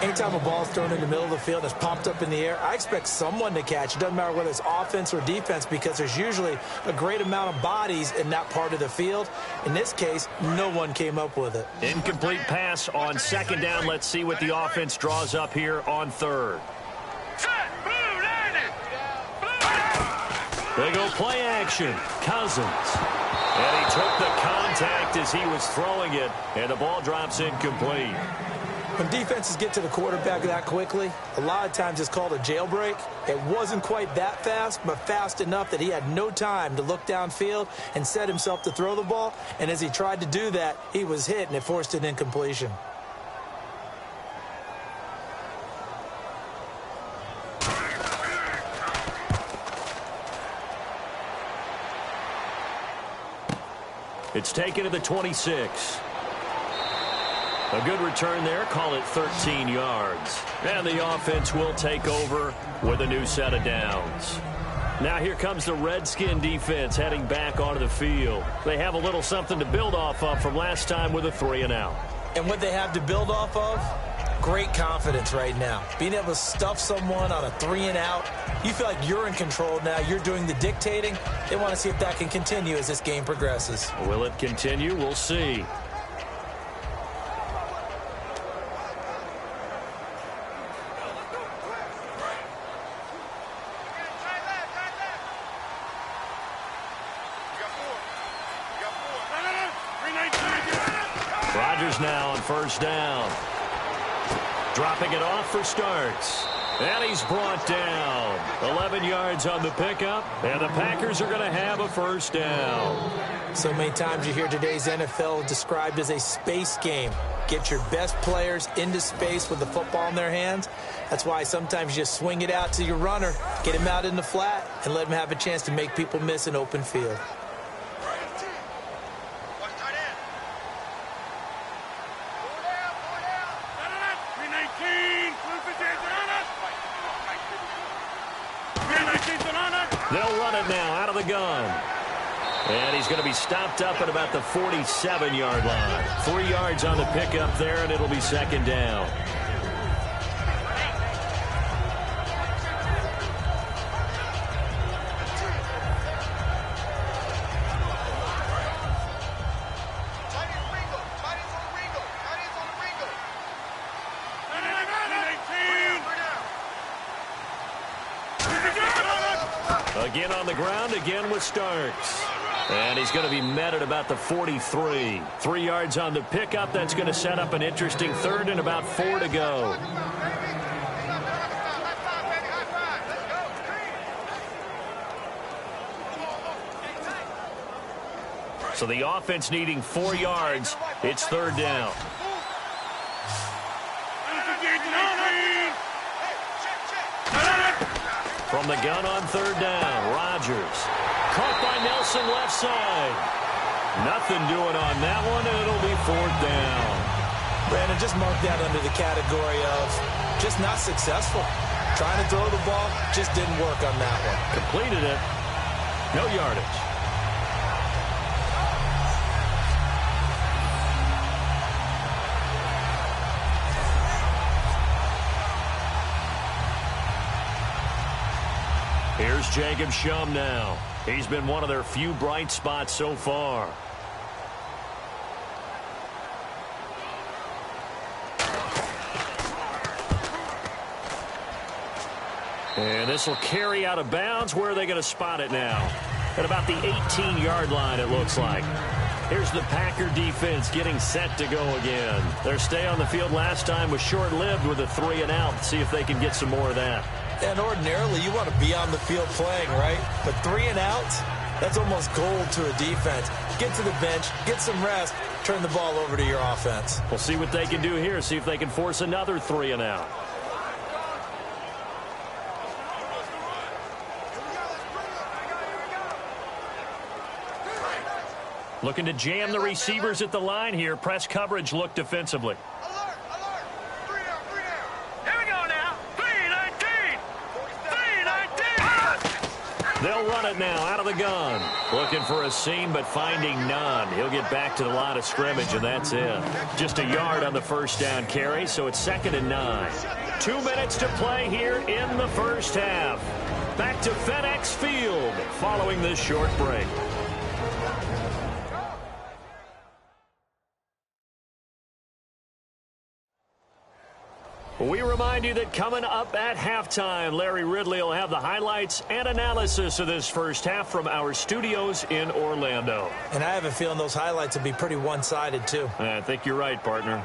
Anytime a ball's thrown in the middle of the field and it's popped up in the air, I expect someone to catch. It doesn't matter whether it's offense or defense, because there's usually a great amount of bodies in that part of the field. In this case, no one came up with it. Incomplete pass on second down. Let's see what the offense draws up here on third. Set, blue, 90. They go play action. Cousins. And he took the contact as he was throwing it, and the ball drops incomplete. When defenses get to the quarterback that quickly, a lot of times it's called a jailbreak. It wasn't quite that fast, but fast enough that he had no time to look downfield and set himself to throw the ball. And as he tried to do that, he was hit, and it forced an incompletion. It's taken to the 26. A good return there. Call it 13 yards. And the offense will take over with a new set of downs. Now here comes the Redskin defense heading back onto the field. They have a little something to build off of from last time with a 3-and-out. And what they have to build off of? Great confidence right now. Being able to stuff someone on a 3-and-out. You feel like you're in control now. You're doing the dictating. They want to see if that can continue as this game progresses. Will it continue? We'll see. Rodgers now on first down. Dropping it off for Starks. And he's brought down. 11 yards on the pickup. And the Packers are going to have a first down. So many times you hear today's NFL described as a space game. Get your best players into space with the football in their hands. That's why sometimes you just swing it out to your runner, get him out in the flat, and let him have a chance to make people miss an open field. They'll run it now out of the gun. And he's going to be stopped up at about the 47-yard line. 3 yards on the pickup there, and it'll be second down. Again on the ground, again with Starks. And he's going to be met at about the 43. 3 yards on the pickup. That's going to set up an interesting third and about 4 to go. So the offense needing 4 yards. It's third down. From the gun on third down, Rodgers. Caught by Nelson left side. Nothing doing on that one, and it'll be 4th down. Brandon, just mark that under the category of just not successful. Trying to throw the ball, just didn't work on that one. Completed it. No yardage. Here's Jacob Shum now. He's been one of their few bright spots so far. And this will carry out of bounds. Where are they going to spot it now? At about the 18-yard line, it looks like. Here's the Packer defense getting set to go again. Their stay on the field last time was short-lived with a 3-and-out. See if they can get some more of that. And ordinarily, you want to be on the field playing, right? But 3-and-outs, that's almost gold to a defense. Get to the bench, get some rest, turn the ball over to your offense. We'll see what they can do here. See if they can force another 3-and-out. Looking to jam the receivers at the line here. Press coverage look defensively. Alert, alert. 3 down, 3 down. Here we go now. 3-19. 3-19. They'll run it now out of the gun. Looking for a seam, but finding none. He'll get back to the line of scrimmage, and that's it. Just a yard on the first down carry, so it's 2nd and 9. 2 minutes to play here in the first half. Back to FedEx Field following this short break. We remind you that coming up at halftime, Larry Ridley will have the highlights and analysis of this first half from our studios in Orlando. And I have a feeling those highlights will be pretty one-sided, too. I think you're right, partner.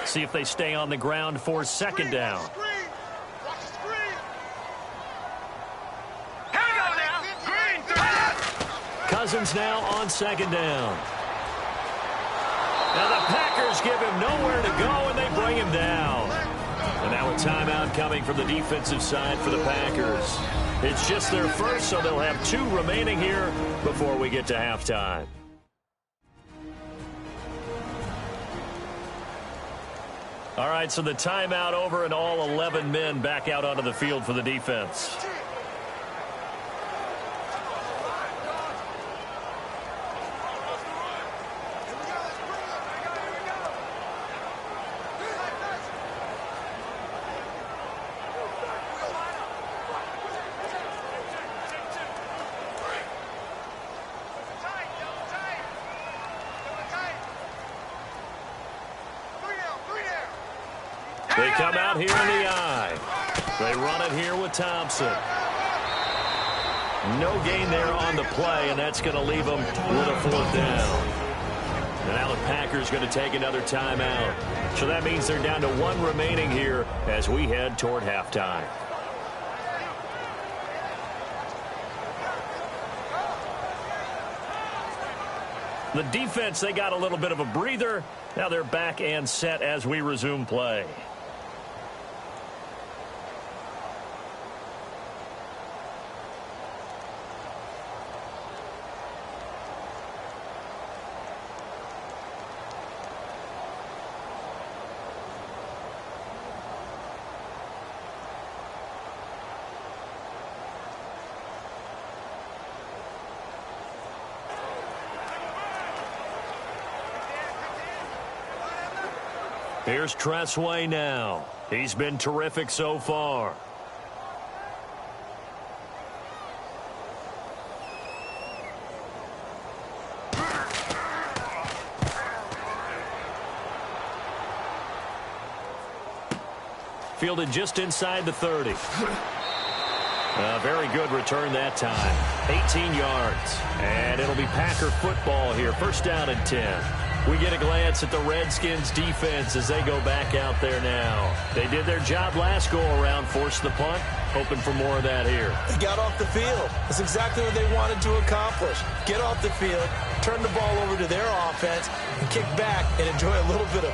See if they stay on the ground for 2nd down. Cousins now on 2nd down. Now the Packers give him nowhere to go, and they bring him down. And now a timeout coming from the defensive side for the Packers. It's just their first, so they'll have 2 remaining here before we get to halftime. All right, so the timeout over, and all 11 men back out onto the field for the defense. They come out here in the eye. They run it here with Thompson. No gain there on the play, and that's going to leave them with a 4th down. And now the Packers going to take another timeout. So that means they're down to 1 remaining here as we head toward halftime. The defense, they got a little bit of a breather. Now they're back and set as we resume play. Here's Tressway now. He's been terrific so far. Fielded just inside the 30. A very good return that time. 18 yards. And it'll be Packer football here. 1st down and 10. We get a glance at the Redskins defense as they go back out there now. They did their job last go-around, forced the punt, hoping for more of that here. They got off the field. That's exactly what they wanted to accomplish. Get off the field, turn the ball over to their offense, and kick back and enjoy a little bit of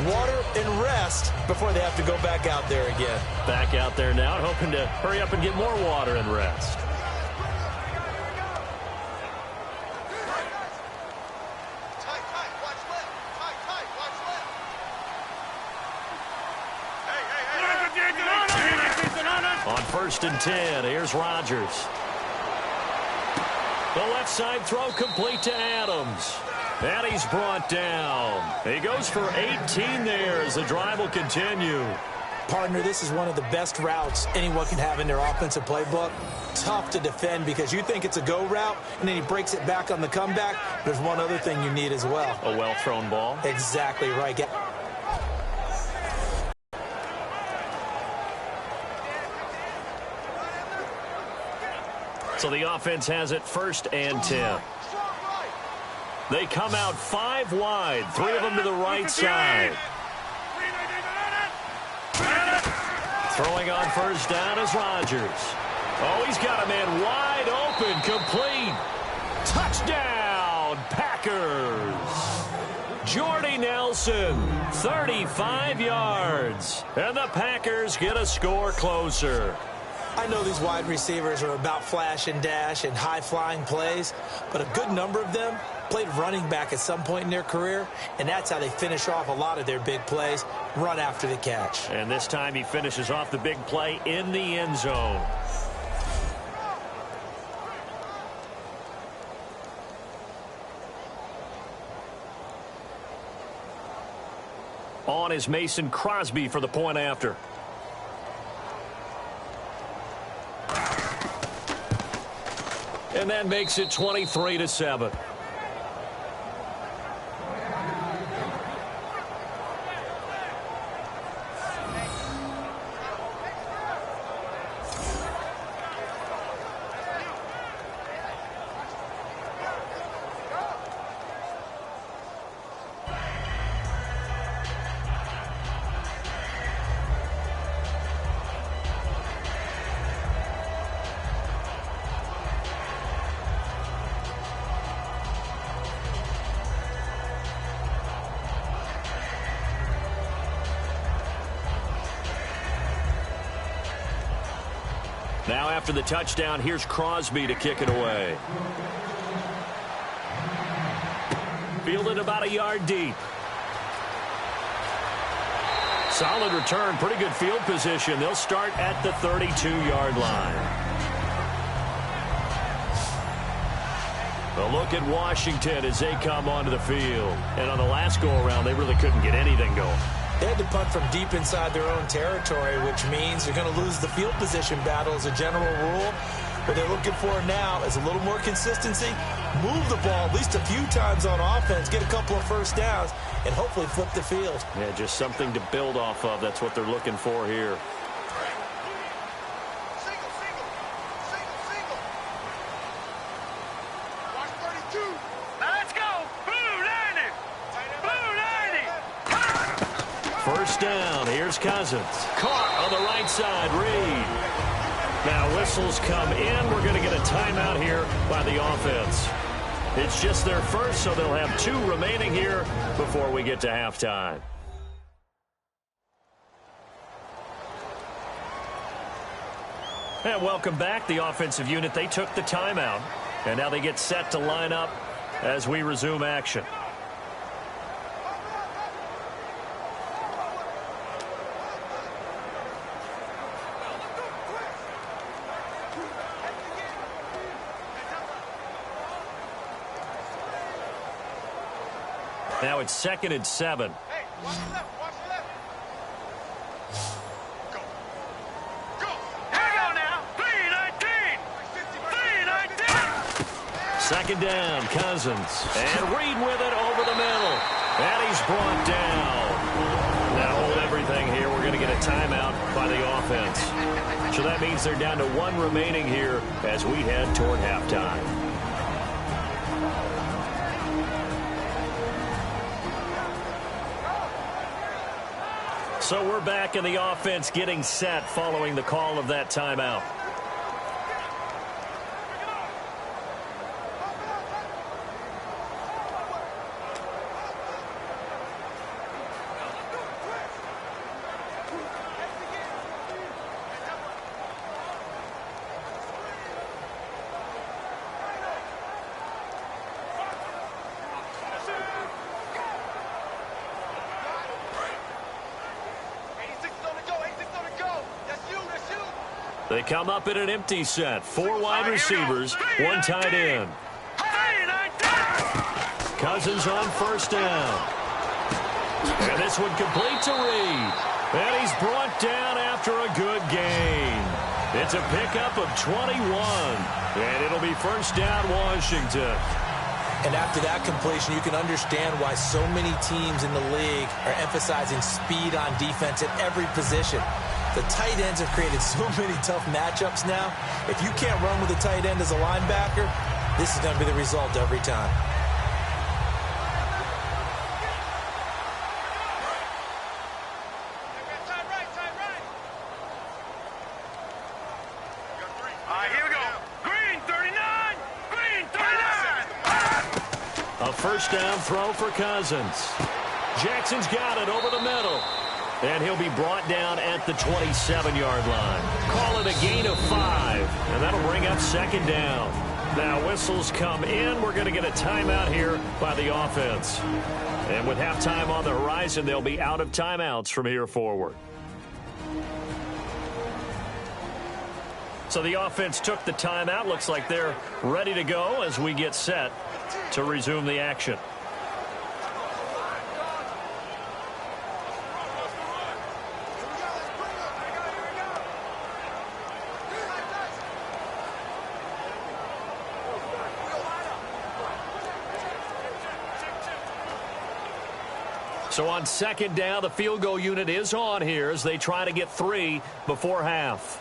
water, and rest before they have to go back out there again. Back out there now, hoping to hurry up and get more water and rest. On 1st and 10, here's Rodgers. The left side throw complete to Adams. And he's brought down. He goes for 18 there as the drive will continue. Partner, this is one of the best routes anyone can have in their offensive playbook. Tough to defend because you think it's a go route, and then he breaks it back on the comeback. There's one other thing you need as well. A well-thrown ball. Exactly right. So the offense has it 1st and 10. They come out 5 wide, 3 of them to the right side. Throwing on 1st down is Rodgers. Oh, he's got a man wide open, complete. Touchdown, Packers. Jordy Nelson, 35 yards. And the Packers get a score closer. I know these wide receivers are about flash and dash and high-flying plays, but a good number of them played running back at some point in their career, and that's how they finish off a lot of their big plays, run after the catch. And this time he finishes off the big play in the end zone. On is Mason Crosby for the point after. And that makes it 23-7. Now after the touchdown, here's Crosby to kick it away. Fielded about a yard deep. Solid return, pretty good field position. They'll start at the 32-yard line. A look at Washington as they come onto the field. And on the last go-around, they really couldn't get anything going. They had to punt from deep inside their own territory, which means they're going to lose the field position battle as a general rule. What they're looking for now is a little more consistency, move the ball at least a few times on offense, get a couple of first downs, and hopefully flip the field. Yeah, just something to build off of. That's what they're looking for here. First down, here's Cousins. Caught on the right side, Reed. Now whistles come in. We're going to get a timeout here by the offense. It's just their first, so they'll have 2 remaining here before we get to halftime. And welcome back, the offensive unit. They took the timeout, and now they get set to line up as we resume action. Now it's 2nd and 7. Hey, watch the left, watch the left. Go. Go. Here we go now. 3-19. 3-19. 2nd down, Cousins. And Reed with it over the middle. And he's brought down. Now hold everything here. We're going to get a timeout by the offense. So that means they're down to 1 remaining here as we head toward halftime. So we're back in the offense getting set following the call of that timeout. They come up in an empty set. 4 wide receivers, 1 tight end. Cousins on first down. And this one complete to Reed. And he's brought down after a good gain. It's a pickup of 21. And it'll be first down, Washington. And after that completion, you can understand why so many teams in the league are emphasizing speed on defense at every position. The tight ends have created so many tough matchups now. If you can't run with a tight end as a linebacker, this is going to be the result every time. First down throw for Cousins. Jackson's got it over the middle. And he'll be brought down at the 27-yard line. Call it a gain of 5. And that'll bring up second down. Now whistles come in. We're going to get a timeout here by the offense. And with halftime on the horizon, they'll be out of timeouts from here forward. So the offense took the timeout. Looks like they're ready to go as we get set to resume the action. So on second down, the field goal unit is on here as they try to get 3 before half.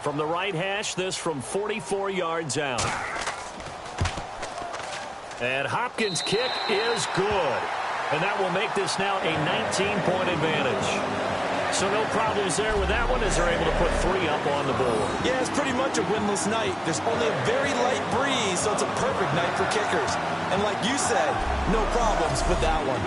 From the right hash, this from 44 yards out. And Hopkins' kick is good. And that will make this now a 19-point advantage. So no problems there with that one as they're able to put 3 up on the board. Yeah, it's pretty much a winless night. There's only a very light breeze, so it's a perfect night for kickers. And like you said, no problems with that one.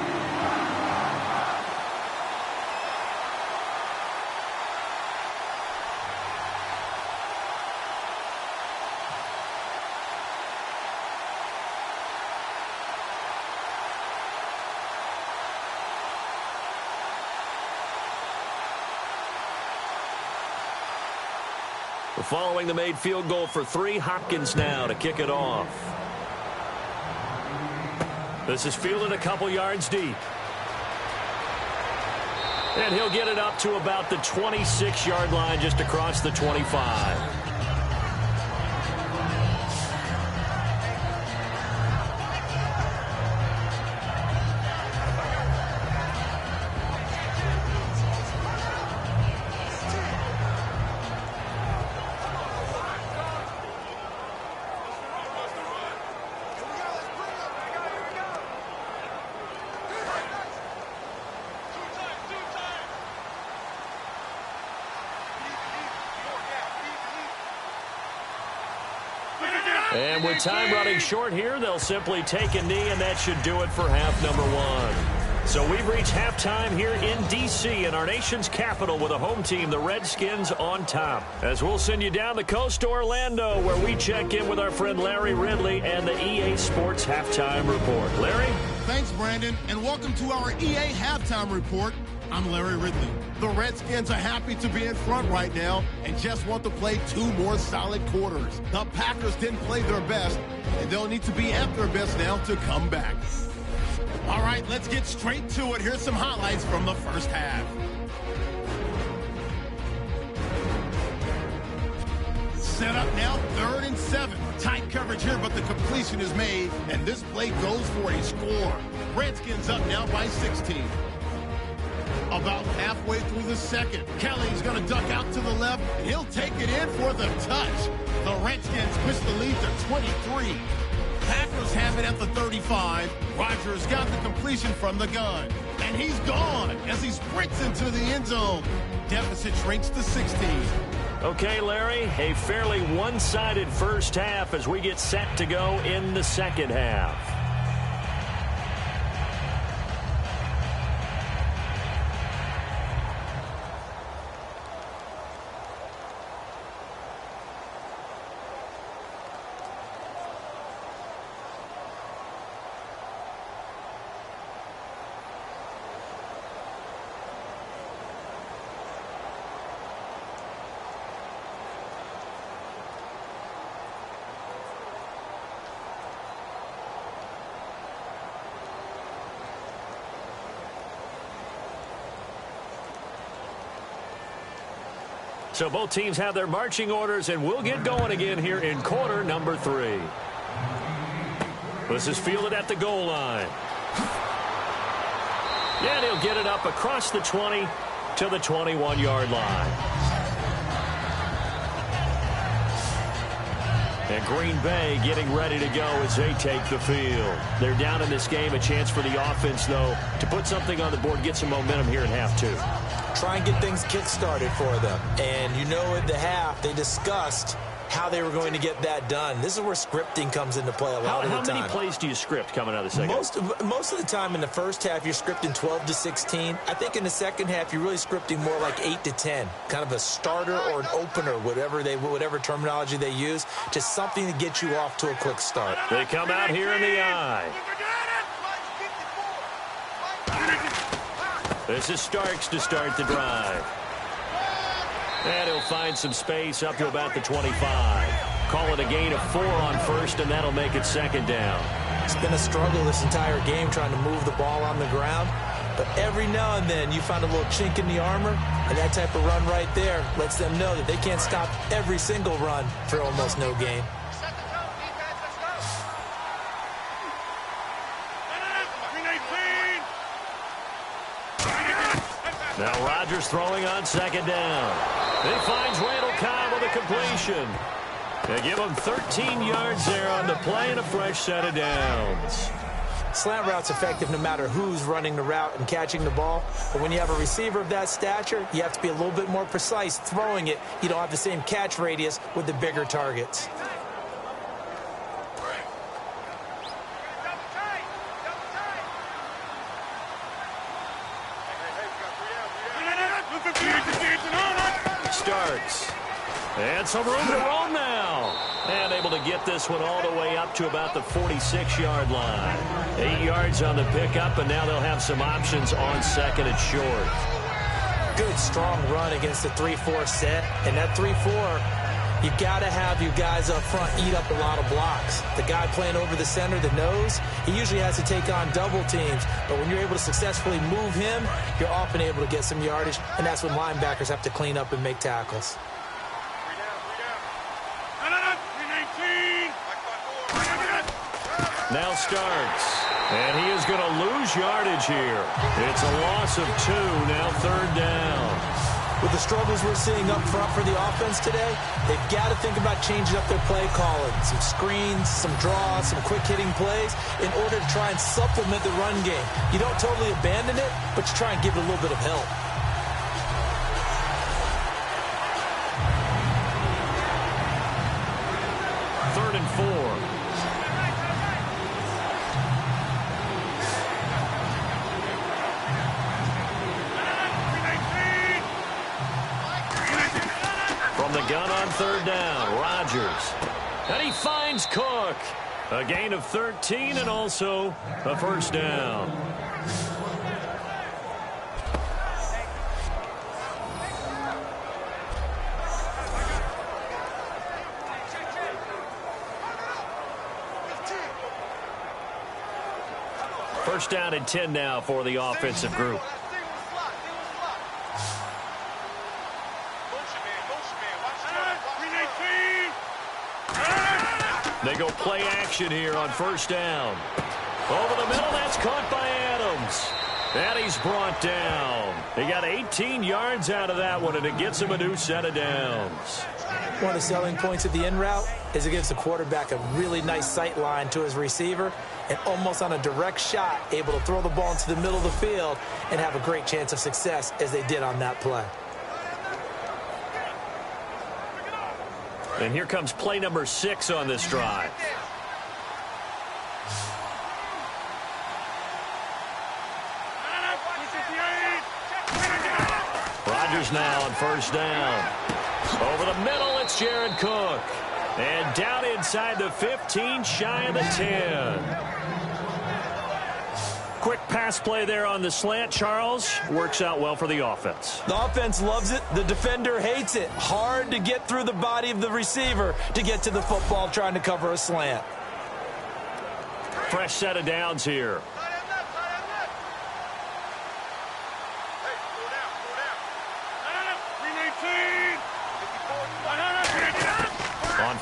Following the made field goal for 3, Hopkins now to kick it off. This is fielded a couple yards deep. And he'll get it up to about the 26-yard line just across the 25. And with time running short here, they'll simply take a knee, and that should do it for half number 1. So we've reached halftime here in D.C. in our nation's capital with a home team, the Redskins, on top. As we'll send you down the coast to Orlando, where we check in with our friend Larry Ridley and the EA Sports Halftime Report. Larry? Thanks, Brandon, and welcome to our EA Halftime Report. I'm Larry Ridley. The Redskins are happy to be in front right now and just want to play 2 more solid quarters. The Packers didn't play their best, and they'll need to be at their best now to come back. All right, let's get straight to it. Here's some highlights from the first half. Set up now, 3rd and 7. Tight coverage here, but the completion is made, and this play goes for a score. Redskins up now by 16. About halfway through the second, Kelly's going to duck out to the left, and he'll take it in for the touch. The Redskins push the lead to 23. Packers have it at the 35. Rodgers got the completion from the gun, and he's gone as he sprints into the end zone. Deficit shrinks to 16. Okay, Larry, a fairly one-sided first half as we get set to go in the second half. So both teams have their marching orders, and we'll get going again here in quarter number 3. This is fielded at the goal line. And he'll get it up across the 20 to the 21-yard line. And Green Bay getting ready to go as they take the field. They're down in this game. A chance for the offense, though, to put something on the board, get some momentum here in half 2. Try and get things kick-started for them. And you know at the half, they discussed how they were going to get that done. This is where scripting comes into play a lot of the time. How many plays do you script coming out of the second? Most of the time in the first half, you're scripting 12 to 16. I think in the second half, you're really scripting more like 8 to 10. Kind of a starter or an opener, whatever terminology they use. Just something to get you off to a quick start. They come out here in the eye. This is Starks to start the drive. And he'll find some space up to about the 25. Call it a gain of 4 on first, and that'll make it second down. It's been a struggle this entire game trying to move the ball on the ground. But every now and then you find a little chink in the armor, and that type of run right there lets them know that they can't stop every single run for almost no gain. Now Rodgers throwing on second down. He finds Randall Cobb with a completion. They give him 13 yards there on the play and a fresh set of downs. Slant route's effective no matter who's running the route and catching the ball. But when you have a receiver of that stature, you have to be a little bit more precise throwing it. You don't have the same catch radius with the bigger targets. Starks. And some room to roam now. And able to get this one all the way up to about the 46-yard line. 8 yards on the pickup, and now they'll have some options on second and short. Good, strong run against the 3-4 set. And that 3-4, you got to have your guys up front eat up a lot of blocks. The guy playing over the center, the nose, he usually has to take on double teams. But when you're able to successfully move him, you're often able to get some yardage, and that's when linebackers have to clean up and make tackles. Now Starks. And he is going to lose yardage here. It's a loss of 2, now third down. With the struggles we're seeing up front for the offense today, they've got to think about changing up their play calling. Some screens, some draws, some quick-hitting plays in order to try and supplement the run game. You don't totally abandon it, but you try and give it a little bit of help. Third and 4. From the gun on third down, Rodgers. And he finds Cook. A gain of 13 and also a first down. First down and 10 now for the offensive group. They go play action here on first down. Over the middle, that's caught by Adams. And he's brought down. He got 18 yards out of that one, and it gets him a new set of downs. One of the selling points of the in route is it gives the quarterback a really nice sight line to his receiver, and almost on a direct shot, able to throw the ball into the middle of the field and have a great chance of success as they did on that play. And here comes play number 6 on this drive. Rodgers now on first down. Over the middle, it's Jared Cook. And down inside the 15, shy of the 10. Quick pass play there on the slant, Charles. Works out well for the offense. The offense loves it. The defender hates it. Hard to get through the body of the receiver to get to the football trying to cover a slant. Fresh set of downs here.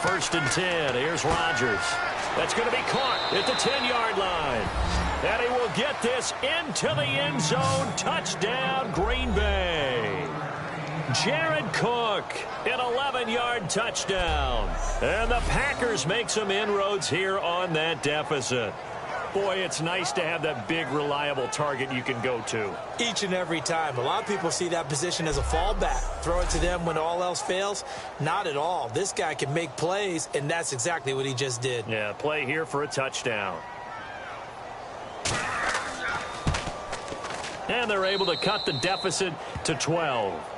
1st and 10. Here's Rodgers. That's going to be caught at the 10-yard line. And he will get this into the end zone. Touchdown, Green Bay. Jared Cook, an 11-yard touchdown. And the Packers make some inroads here on that deficit. Boy, it's nice to have that big, reliable target you can go to. Each and every time. A lot of people see that position as a fallback. Throw it to them when all else fails. Not at all. This guy can make plays, and that's exactly what he just did. Yeah, play here for a touchdown. And they're able to cut the deficit to 12.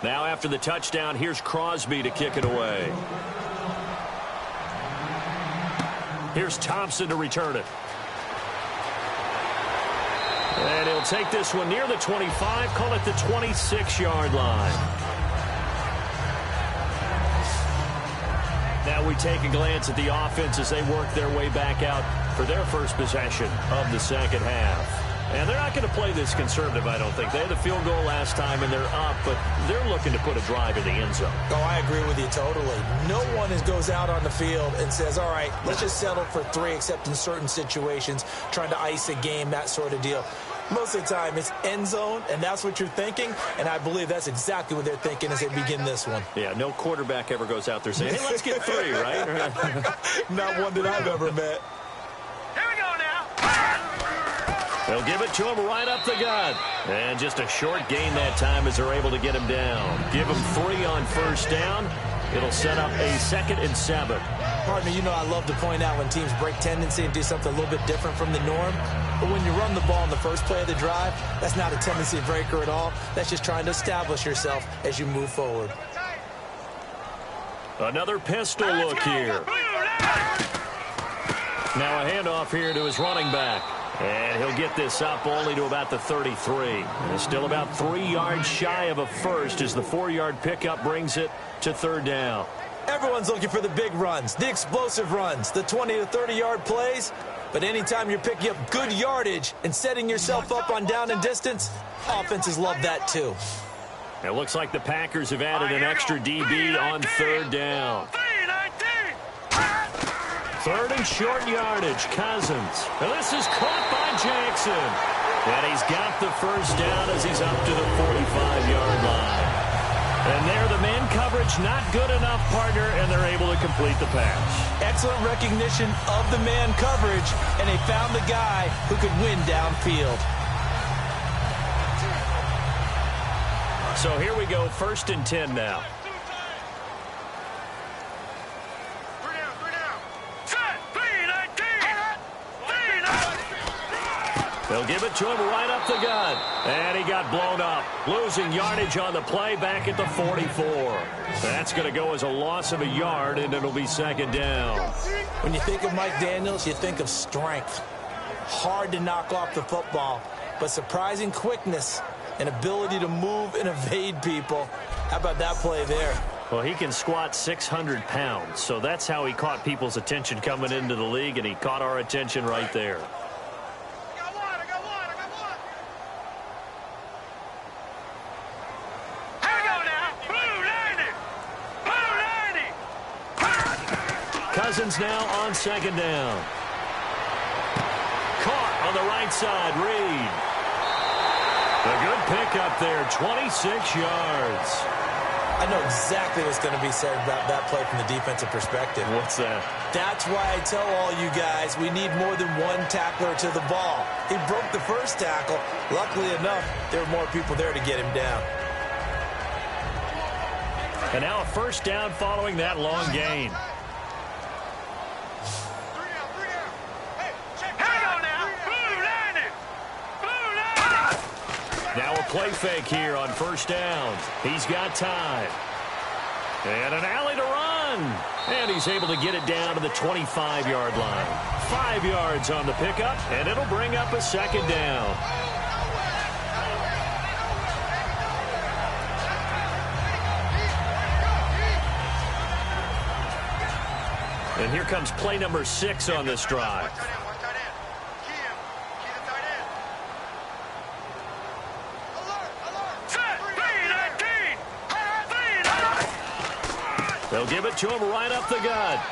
Now after the touchdown, here's Crosby to kick it away. Here's Thompson to return it. And he'll take this one near the 25, call it the 26-yard line. Now we take a glance at the offense as they work their way back out for their first possession of the second half. And they're not going to play this conservative, I don't think. They had the field goal last time, and they're up, but they're looking to put a drive in the end zone. Oh, I agree with you totally. No one goes out on the field and says, all right, let's just settle for 3, except in certain situations, trying to ice a game, that sort of deal. Most of the time, it's end zone, and that's what you're thinking, and I believe that's exactly what they're thinking as they begin this one. Yeah, no quarterback ever goes out there saying, hey, let's get 3, right? Not one that I've ever met. Here we go now. They'll give it to him right up the gut. And just a short gain that time as they're able to get him down. Give him 3 on first down. It'll set up a 2nd and 7. Partner, you know I love to point out when teams break tendency and do something a little bit different from the norm. But when you run the ball in the first play of the drive, that's not a tendency breaker at all. That's just trying to establish yourself as you move forward. Another pistol look here. Now a handoff here to his running back. And he'll get this up only to about the 33. And still about 3 yards shy of a first as the 4-yard pickup brings it to 3rd down. Everyone's looking for the big runs, the explosive runs, the 20 to 30-yard plays. But anytime you're picking up good yardage and setting yourself up on down and distance, offenses love that too. It looks like the Packers have added an extra DB on 3rd down. 3rd and short yardage, Cousins. Now this is caught by Jackson. And he's got the first down as he's up to the 45-yard line. And there, the man coverage not good enough, partner, and they're able to complete the pass. Excellent recognition of the man coverage, and they found the guy who could win downfield. So here we go, 1st and 10 now. They'll give it to him right up the gut. And he got blown up. Losing yardage on the play back at the 44. That's going to go as a loss of a yard, and it'll be 2nd down. When you think of Mike Daniels, you think of strength. Hard to knock off the football, but surprising quickness and ability to move and evade people. How about that play there? Well, he can squat 600 pounds, so that's how he caught people's attention coming into the league, and he caught our attention right there. Cousins now on 2nd down. Caught on the right side, Reed. A good pickup there, 26 yards. I know exactly what's going to be said about that play from the defensive perspective. What's that? That's why I tell all you guys we need more than one tackler to the ball. He broke the first tackle. Luckily enough, there were more people there to get him down. And now a first down following that long gain. Now a play fake here on first down. He's got time. And an alley to run. And he's able to get it down to the 25-yard line. 5 yards on the pickup, and it'll bring up a second down. And here comes play number 6 on this drive. They'll give it to him right up the gut.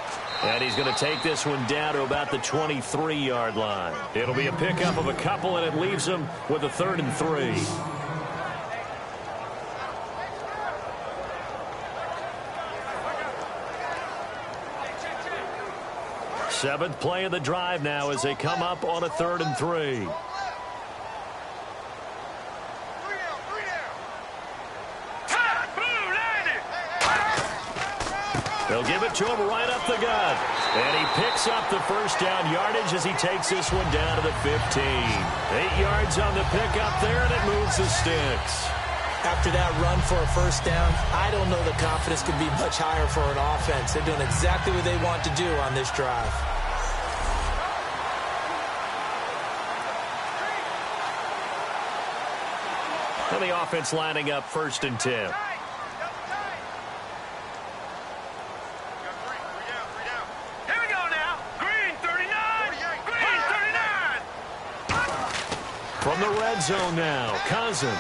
And he's going to take this one down to about the 23-yard line. It'll be a pickup of a couple, and it leaves them with a 3rd and 3. Seventh play of the drive now as they come up on a 3rd and 3. They'll give it to him right up the gut. And he picks up the first down yardage as he takes this one down to the 15. 8 yards on the pickup there, and it moves the sticks. After that run for a first down, I don't know the confidence could be much higher for an offense. They're doing exactly what they want to do on this drive. And the offense lining up 1st and 10. From the red zone now, Cousins.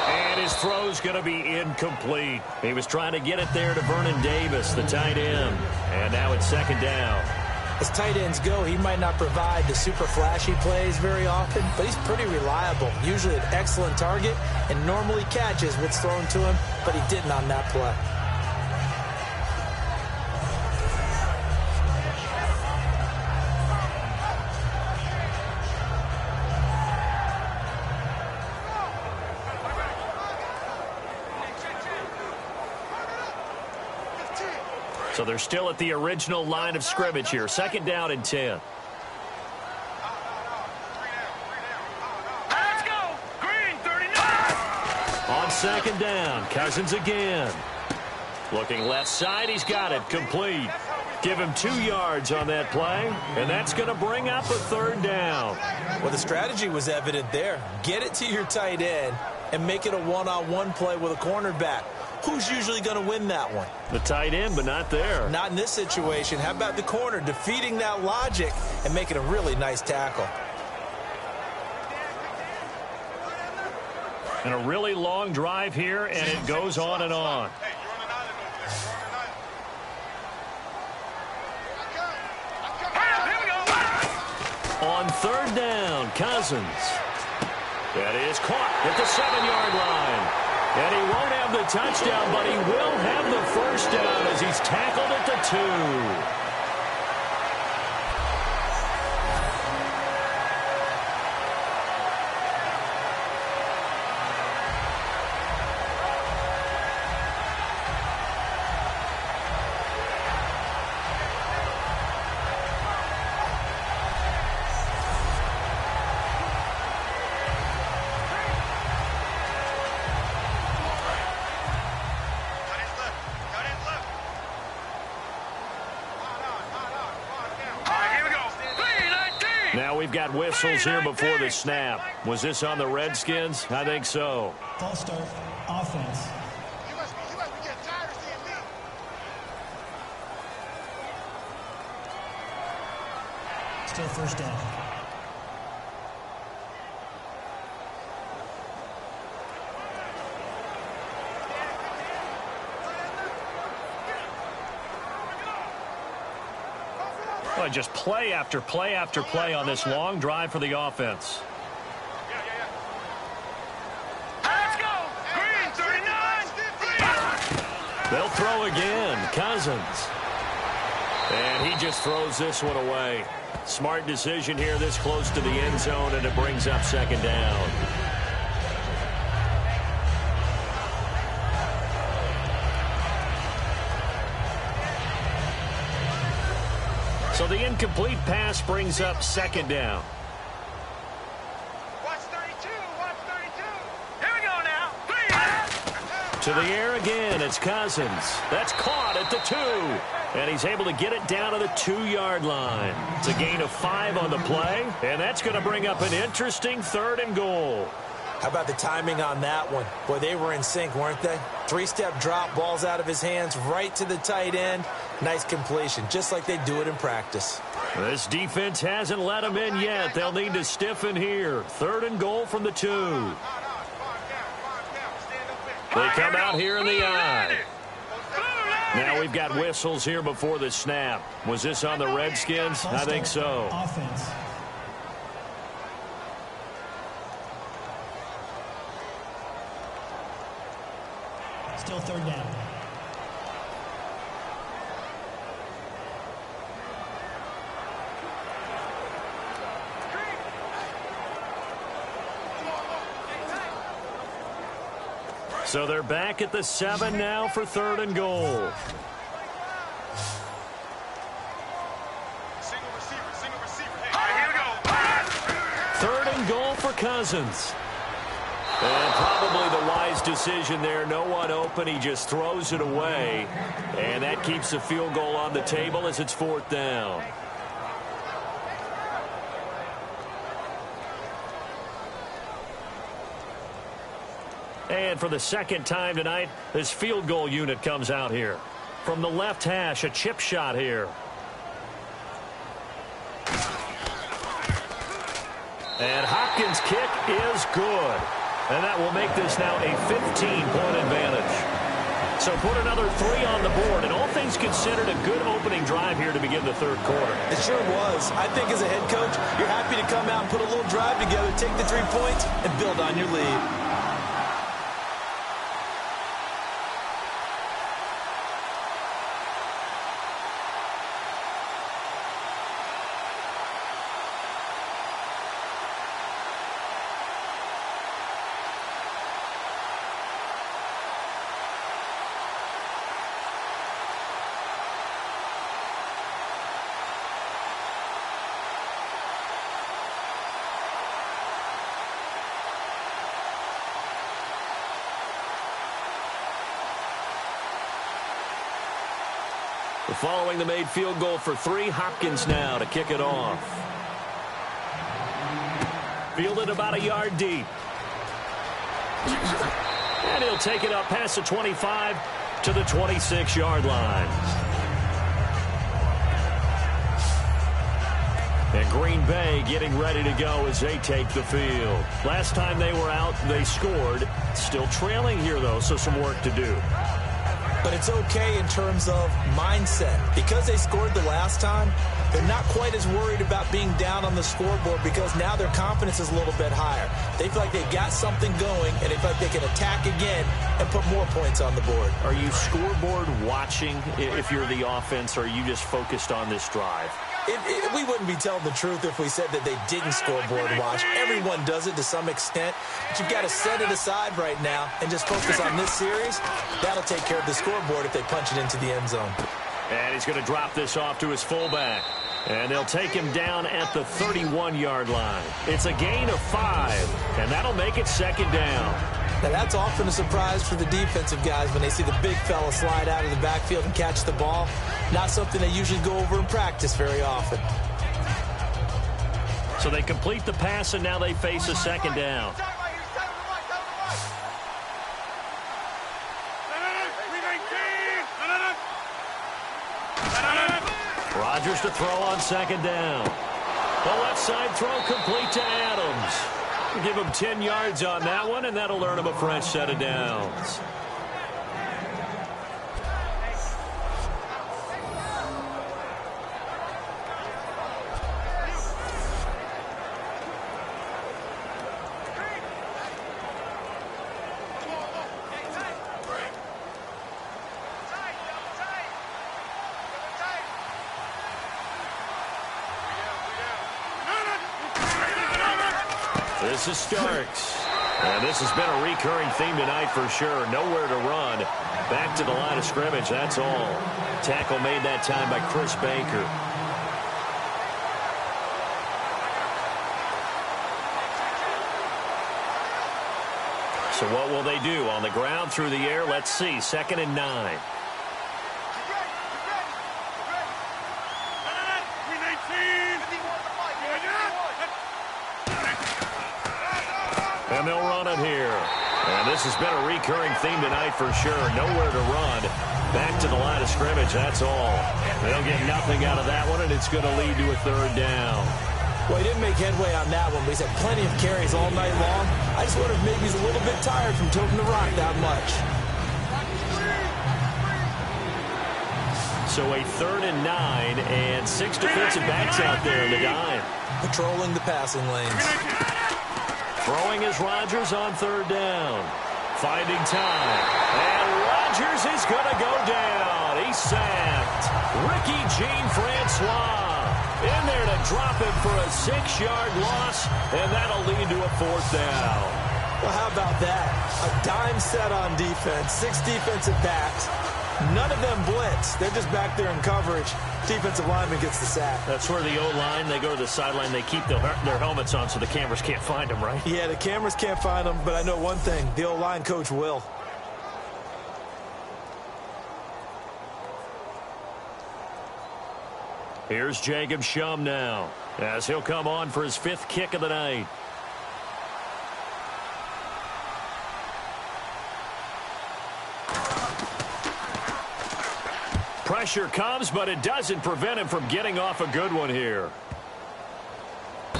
And his throw's going to be incomplete. He was trying to get it there to Vernon Davis, the tight end. And now it's 2nd down. As tight ends go, he might not provide the super flashy plays very often, but he's pretty reliable. Usually an excellent target and normally catches what's thrown to him, but he didn't on that play. So they're still at the original line of scrimmage here. 2nd down and 10. Let's go. Green 39. On 2nd down, Cousins again. Looking left side, he's got it. Complete. Give him 2 yards on that play, and that's going to bring up a 3rd down. Well, the strategy was evident there. Get it to your tight end and make it a one-on-one play with a cornerback. Who's usually going to win that one? The tight end, but not there. Not in this situation. How about the corner defeating that logic and making a really nice tackle? And a really long drive here, and it goes on and on. On 3rd down, Cousins. That is caught at the 7-yard line. And he won't have the touchdown, but he will have the first down as he's tackled at the 2. Now we've got whistles here before the snap. Was this on the Redskins? I think so. False start, offense. You must be getting tired of seeing me. Still first down. Well, just play after play after play on this long drive for the offense. Let's go. Green 39. They'll throw again. Cousins. And he just throws this one away. Smart decision here this close to the end zone, and it brings up second down. So the incomplete pass brings up second down. Watch 32. Watch 32. Here we go now. To the air again, it's Cousins. That's caught at the 2. And he's able to get it down to the 2-yard line. It's a gain of 5 on the play, and that's going to bring up an interesting 3rd and goal. How about the timing on that one? Boy, they were in sync, weren't they? 3-step drop, balls out of his hands, right to the tight end. Nice completion, just like they do it in practice. This defense hasn't let him in yet. They'll need to stiffen here. 3rd and goal from the 2. They come out here in the I. Now we've got whistles here before the snap. Was this on the Redskins? I think so. Offense. Still 3rd down. So they're back at the 7 now for 3rd and goal. Single receiver. Here we go. 3rd and goal for Cousins. And probably the wise decision there. No one open. He just throws it away. And that keeps the field goal on the table as it's 4th down. And for the 2nd time tonight, this field goal unit comes out here. From the left hash, a chip shot here. And Hopkins' kick is good. And that will make this now a 15-point advantage. So put another 3 on the board. And all things considered, a good opening drive here to begin the 3rd quarter. It sure was. I think as a head coach, you're happy to come out and put a little drive together, take the 3 points, and build on your lead. Following the made field goal for 3, Hopkins now to kick it off. Fielded about a yard deep. And he'll take it up past the 25 to the 26-yard line. And Green Bay getting ready to go as they take the field. Last time they were out, they scored. Still trailing here, though, so some work to do. But it's okay in terms of mindset. Because they scored the last time, they're not quite as worried about being down on the scoreboard because now their confidence is a little bit higher. They feel like they got something going, and they feel like they can attack again and put more points on the board. Are you scoreboard watching if you're the offense, or are you just focused on this drive? We wouldn't be telling the truth if we said that they didn't scoreboard watch. Everyone does it to some extent. But you've got to set it aside right now and just focus on this series. That'll take care of the scoreboard if they punch it into the end zone. And he's going to drop this off to his fullback. And they'll take him down at the 31-yard line. It's a gain of 5, and that'll make it 2nd down. Now, that's often a surprise for the defensive guys when they see the big fella slide out of the backfield and catch the ball. Not something they usually go over in practice very often. So they complete the pass, and now they face a 2nd down. Rodgers to throw on 2nd down. The left side throw complete to Adams. Give him 10 yards on that one, and that'll earn him a fresh set of downs. This is Starks. And this has been a recurring theme tonight for sure. Nowhere to run. Back to the line of scrimmage, that's all. Tackle made that time by Chris Baker. So what will they do? On the ground, through the air, let's see. 2nd and 9. And they'll run it here. And this has been a recurring theme tonight for sure. Nowhere to run. Back to the line of scrimmage, that's all. They'll get nothing out of that one, and it's going to lead to a 3rd down. Well, he didn't make headway on that one, but he's had plenty of carries all night long. I just wonder if maybe he's a little bit tired from toting the rock that much. So a 3rd and 9, and 6 defensive backs out there in the dime. Patrolling the passing lanes. Throwing is Rodgers on 3rd down. Finding time. And Rodgers is going to go down. He's sacked. Ricky Jean-Francois in there to drop him for a 6-yard loss, and that'll lead to a 4th down. Well, how about that? A dime set on defense, 6 defensive backs. None of them blitz. They're just back there in coverage. Defensive lineman gets the sack. That's where the O-line, they go to the sideline, they keep their helmets on so the cameras can't find them, right? Yeah, the cameras can't find them, but I know one thing. The O-line coach will. Here's Jacob Shum now, as he'll come on for his 5th kick of the night. Pressure comes, but it doesn't prevent him from getting off a good one here.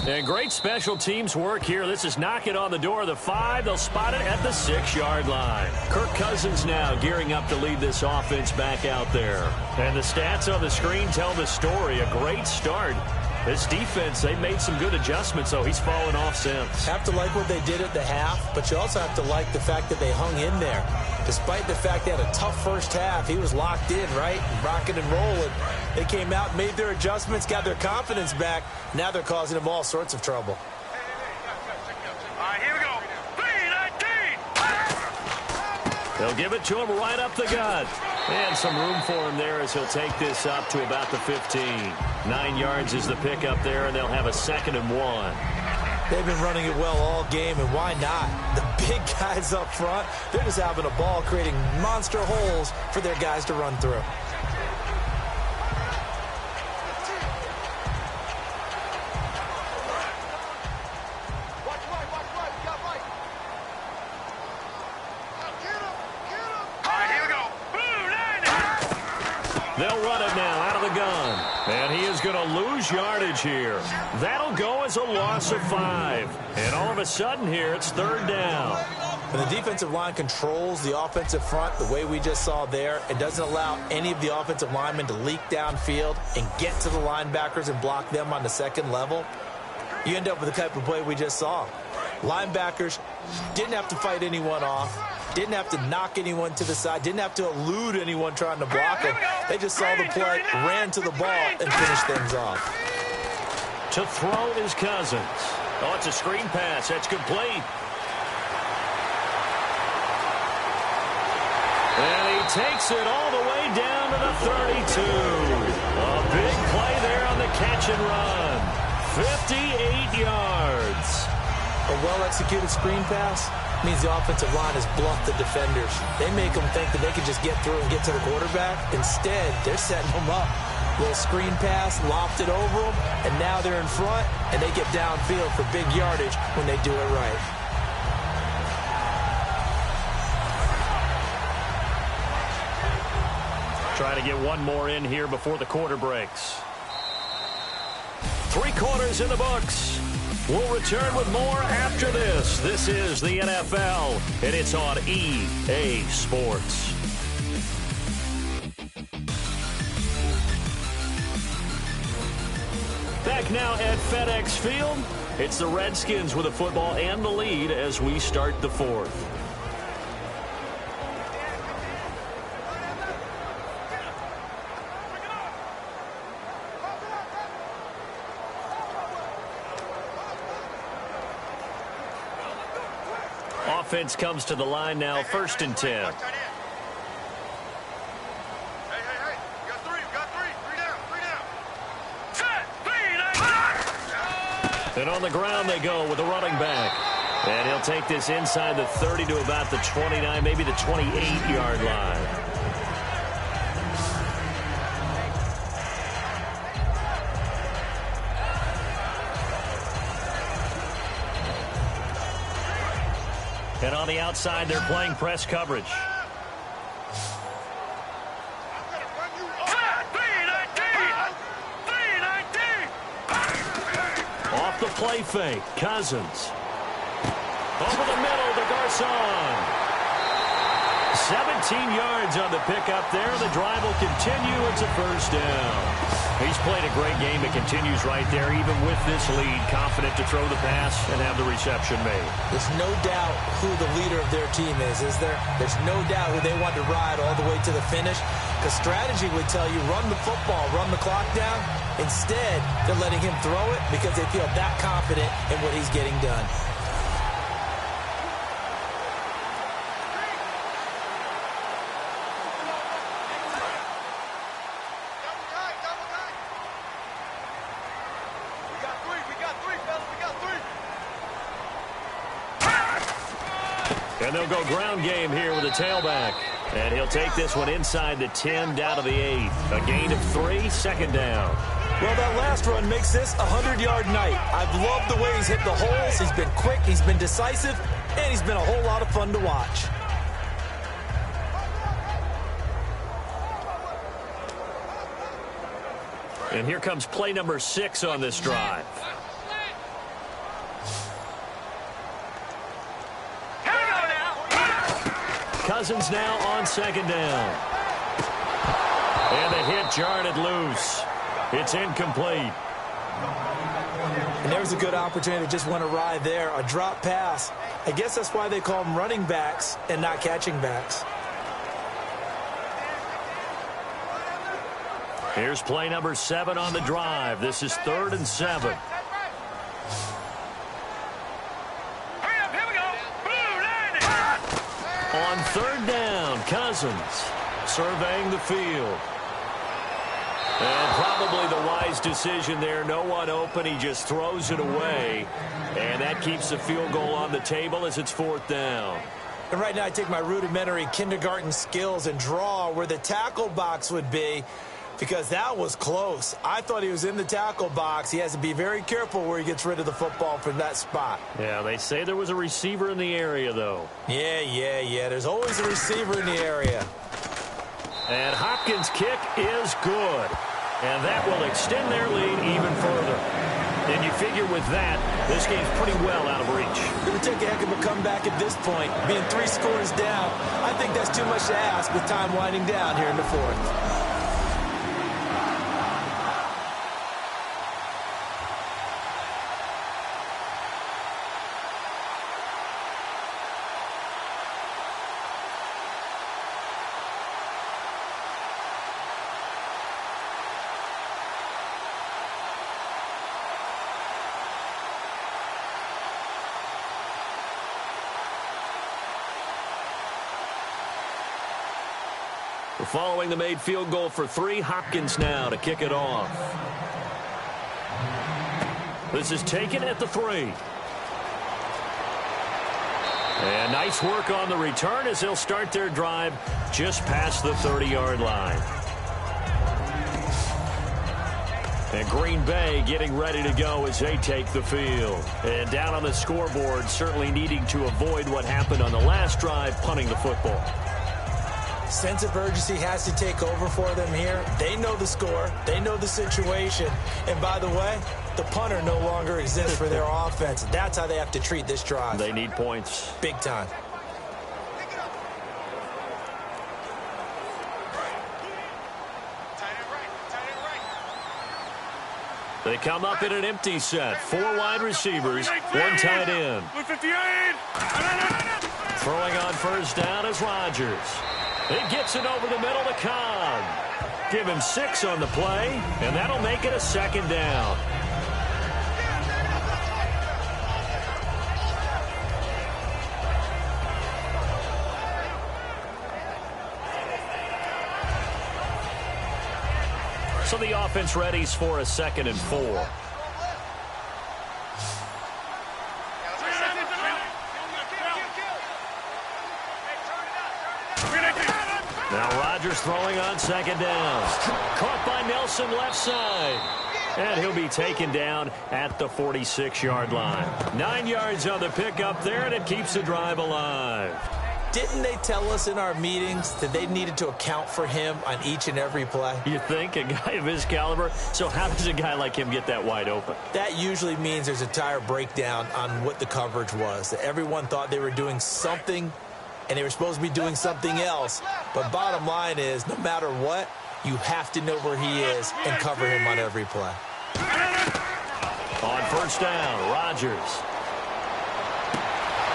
And great special teams work here. This is knocking on the door of the 5. They'll spot it at the 6-yard line. Kirk Cousins now gearing up to lead this offense back out there. And the stats on the screen tell the story. A great start. This defense, they've made some good adjustments, so he's fallen off since. Have to like what they did at the half, but you also have to like the fact that they hung in there. Despite the fact they had a tough first half, he was locked in, right? Rocking and rolling. They came out, made their adjustments, got their confidence back. Now they're causing him all sorts of trouble. All right, here we go. 3-19. They'll give it to him right up the gut. And some room for him there as he'll take this up to about the 15. 9 yards is the pickup there, and they'll have a 2nd and 1. They've been running it well all game, and why not? The big guys up front, they're just having a ball creating monster holes for their guys to run through. They'll run it now out of the gun. And he is going to lose yardage here. That'll go as a loss of 5. And all of a sudden here, it's 3rd down. When the defensive line controls the offensive front the way we just saw there, it doesn't allow any of the offensive linemen to leak downfield and get to the linebackers and block them on the 2nd level. You end up with the type of play we just saw. Linebackers didn't have to fight anyone off. Didn't have to knock anyone to the side. Didn't have to elude anyone trying to block them. They just saw the play, ran to the ball, and finished things off. To throw is Cousins. Oh, it's a screen pass. That's complete. And he takes it all the way down to the 32. A big play there on the catch and run. 58 yards. A well-executed screen pass means the offensive line has bluffed the defenders. They make them think that they can just get through and get to the quarterback. Instead, they're setting them up. Little screen pass, lopped it over them, and now they're in front, and they get downfield for big yardage when they do it right. Trying to get one more in here before the quarter breaks. 3 quarters in the books. We'll return with more after this. This is the NFL, and it's on EA Sports. Back now at FedEx Field. It's the Redskins with the football and the lead as we start the 4th. offense comes to the line now, 1st and 10. And on the ground they go with a running back. And he'll take this inside the 30 to about the 29, maybe the 28-yard line. And on the outside, they're playing press coverage. Off the play fake, Cousins. Over the middle to Garcon. 17 yards on the pickup there. The drive will continue. It's a 1st down. He's played a great game. It continues right there, even with this lead. Confident to throw the pass and have the reception made. There's no doubt who the leader of their team is there? There's no doubt who they want to ride all the way to the finish. Because strategy would tell you, run the football, run the clock down. Instead, they're letting him throw it because they feel that confident in what he's getting done. And they'll go ground game here with a tailback. And he'll take this one inside the 10 down to the 8. A gain of 3, 2nd down. Well, that last run makes this a 100-yard night. I've loved the way he's hit the holes. He's been quick, he's been decisive, and he's been a whole lot of fun to watch. And here comes play number 6 on this drive. Cousins now on 2nd down. And the hit jarred it loose. It's incomplete. And there's a good opportunity to just want to ride there. A drop pass. I guess that's why they call them running backs and not catching backs. Here's play number 7 on the drive. This is 3rd and 7. On 3rd down, Cousins surveying the field. And probably the wise decision there. No one open. He just throws it away. And that keeps the field goal on the table as it's 4th down. And right now I take my rudimentary kindergarten skills and draw where the tackle box would be, because that was close. I thought he was in the tackle box. He has to be very careful where he gets rid of the football from that spot. Yeah, they say there was a receiver in the area, though. Yeah. There's always a receiver in the area. And Hopkins' kick is good. And that will extend their lead even further. And you figure with that, this game's pretty well out of reach. It would take a heck of a comeback at this point. Being 3 scores down, I think that's too much to ask with time winding down here in the 4th. Following the made field goal for 3, Hopkins now to kick it off. This is taken at the 3. And nice work on the return as they'll start their drive just past the 30-yard line. And Green Bay getting ready to go as they take the field. And down on the scoreboard, certainly needing to avoid what happened on the last drive, punting the football. Sense of urgency has to take over for them here. They know the score. They know the situation. And by the way, the punter no longer exists for their offense. That's how they have to treat this drive. They need points. Big time. They come up in an empty set. 4 wide receivers, 1 tight end. Throwing on 1st down is Rodgers. He gets it over the middle to Cobb. Give him 6 on the play, and that'll make it a 2nd down. So the offense readies for a 2nd and 4. Now Rodgers throwing on 2nd down. Caught by Nelson left side. And he'll be taken down at the 46-yard line. 9 yards on the pickup there, and it keeps the drive alive. Didn't they tell us in our meetings that they needed to account for him on each and every play? You think? A guy of his caliber? So how does a guy like him get that wide open? That usually means there's a tire breakdown on what the coverage was. That everyone thought they were doing something, and they were supposed to be doing something else. But bottom line is, no matter what, you have to know where he is and cover him on every play. On 1st down, Rodgers.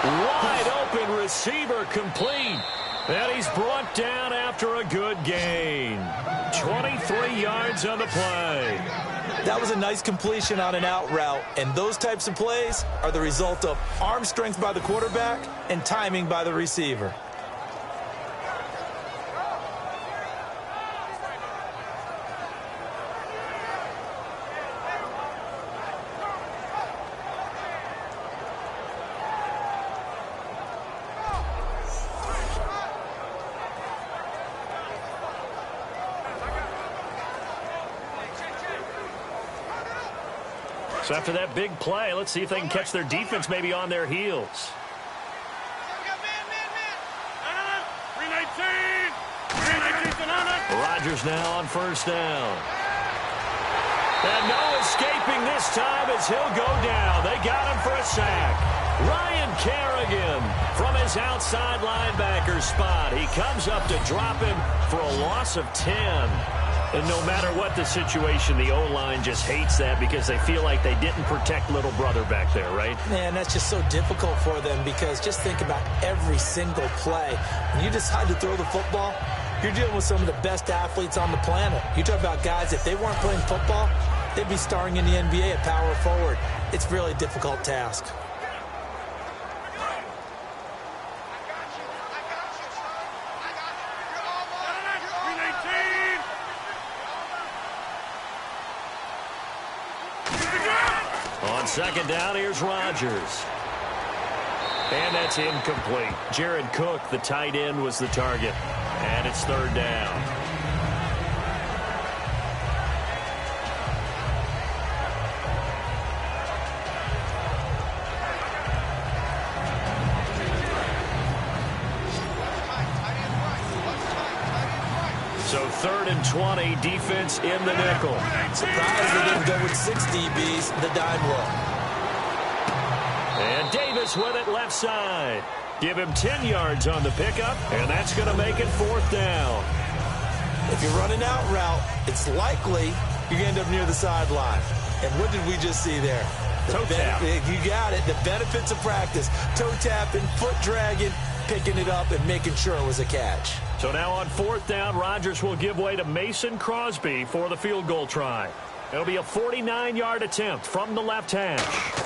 Wide open receiver complete. And he's brought down after a good gain. 23 yards on the play. That was a nice completion on an out route. And those types of plays are the result of arm strength by the quarterback and timing by the receiver. So after that big play, let's see if they can catch their defense maybe on their heels. Rodgers now on 1st down. And no escaping this time as he'll go down. They got him for a sack. Ryan Kerrigan from his outside linebacker spot. He comes up to drop him for a loss of 10. And no matter what the situation, the O-line just hates that because they feel like they didn't protect little brother back there, right? Man, that's just so difficult for them because just think about every single play. When you decide to throw the football, you're dealing with some of the best athletes on the planet. You talk about guys, if they weren't playing football, they'd be starring in the NBA at power forward. It's really a difficult task. On 2nd down, here's Rodgers. And that's incomplete. Jared Cook, the tight end, was the target. And it's 3rd down. So 3rd and 20, defense in the nickel. Surprised they didn't go with 6 DBs, the dime roll. And Davis with it left side. Give him 10 yards on the pickup, and that's going to make it 4th down. If you're running out route, it's likely you're going to end up near the sideline. And what did we just see there? Toe tap. You got it. The benefits of practice. Toe tapping, foot dragging, picking it up, and making sure it was a catch. So now on 4th down, Rodgers will give way to Mason Crosby for the field goal try. It'll be a 49-yard attempt from the left hash.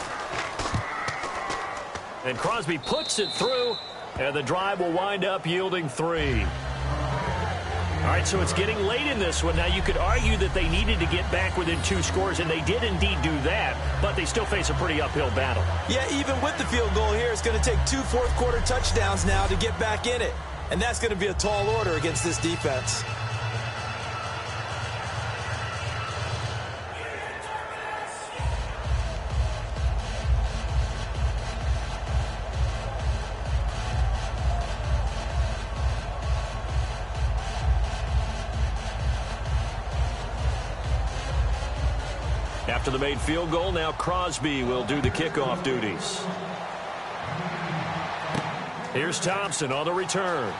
And Crosby puts it through, and the drive will wind up yielding 3. All right, so it's getting late in this one. Now, you could argue that they needed to get back within 2 scores, and they did indeed do that, but they still face a pretty uphill battle. Yeah, even with the field goal here, it's going to take 2 fourth-quarter touchdowns now to get back in it. And that's going to be a tall order against this defense. After the made field goal, now Crosby will do the kickoff duties. Here's Thompson on the return.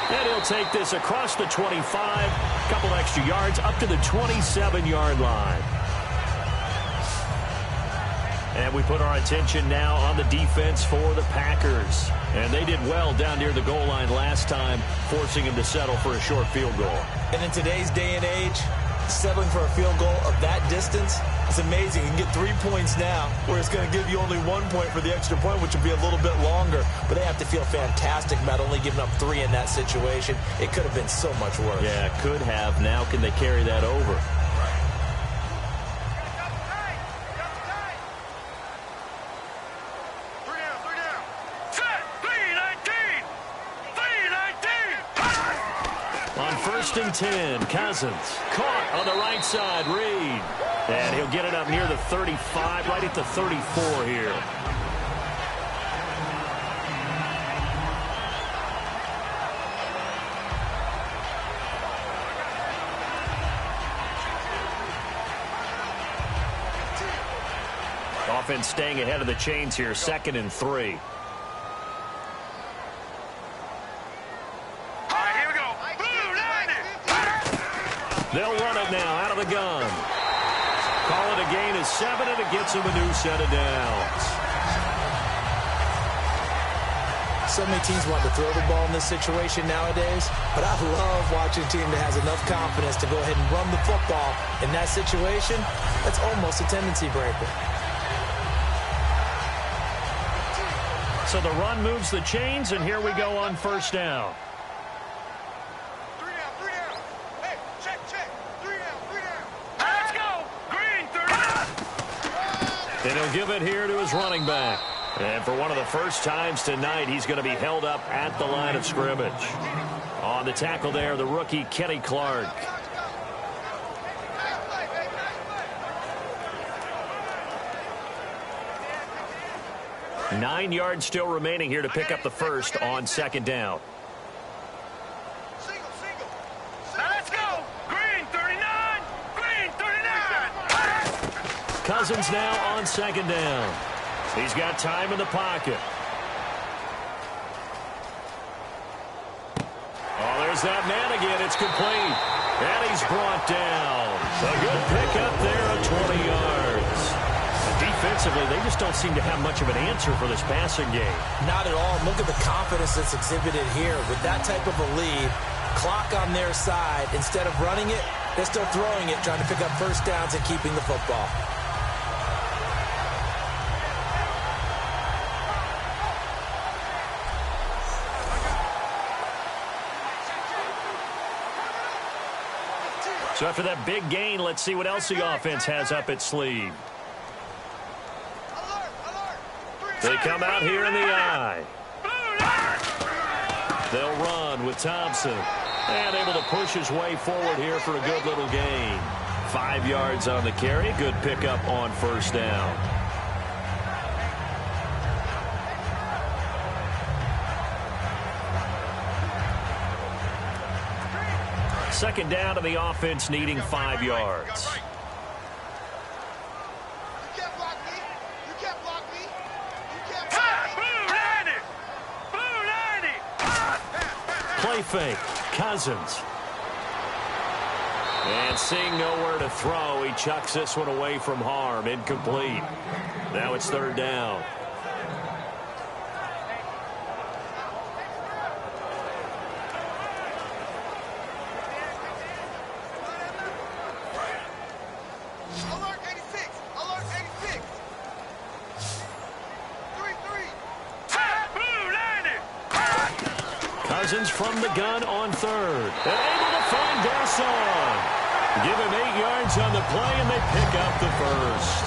And he'll take this across the 25, a couple extra yards up to the 27-yard line. And we put our attention now on the defense for the Packers. And they did well down near the goal line last time, forcing him to settle for a short field goal. And in today's day and age, settling for a field goal of that distance is amazing. You can get 3 points now, where it's going to give you only 1 point for the extra point, which will be a little bit longer. But they have to feel fantastic about only giving up 3 in that situation. It could have been so much worse. Yeah, could have. Now can they carry that over? First and 10, Cousins. Caught on the right side, Reed. And he'll get it up near the 35, right at the 34 here. Offense staying ahead of the chains here, 2nd and 3. They'll run it now out of the gun. Call it a gain of 7, and it gets him a new set of downs. So many teams want to throw the ball in this situation nowadays, but I love watching a team that has enough confidence to go ahead and run the football. In that situation, that's almost a tendency breaker. So the run moves the chains, and here we go on first down. And he'll give it here to his running back. And for one of the first times tonight, he's going to be held up at the line of scrimmage. On the tackle there, the rookie Kenny Clark. Nine yards still remaining here to pick up the first on second down. Cousins now on second down. He's got time in the pocket. Oh, there's that man again. It's complete. And he's brought down. A good pickup there of 20 yards. Defensively, they just don't seem to have much of an answer for this passing game. Not at all. Look at the confidence that's exhibited here. With that type of a lead, clock on their side, instead of running it, they're still throwing it, trying to pick up first downs and keeping the football. So after that big gain, let's see what else the offense has up its sleeve. They come out here in the eye. They'll run with Thompson. And able to push his way forward here for a good little gain. 5 yards on the carry. Good pickup on first down. Second down to the offense, needing 5 yards. Play fake. Cousins. And seeing nowhere to throw, he chucks this one away from harm. Incomplete. Now it's third down. Cousins from the gun on third. And able to find Garcon. Give him 8 yards on the play, and they pick up the first.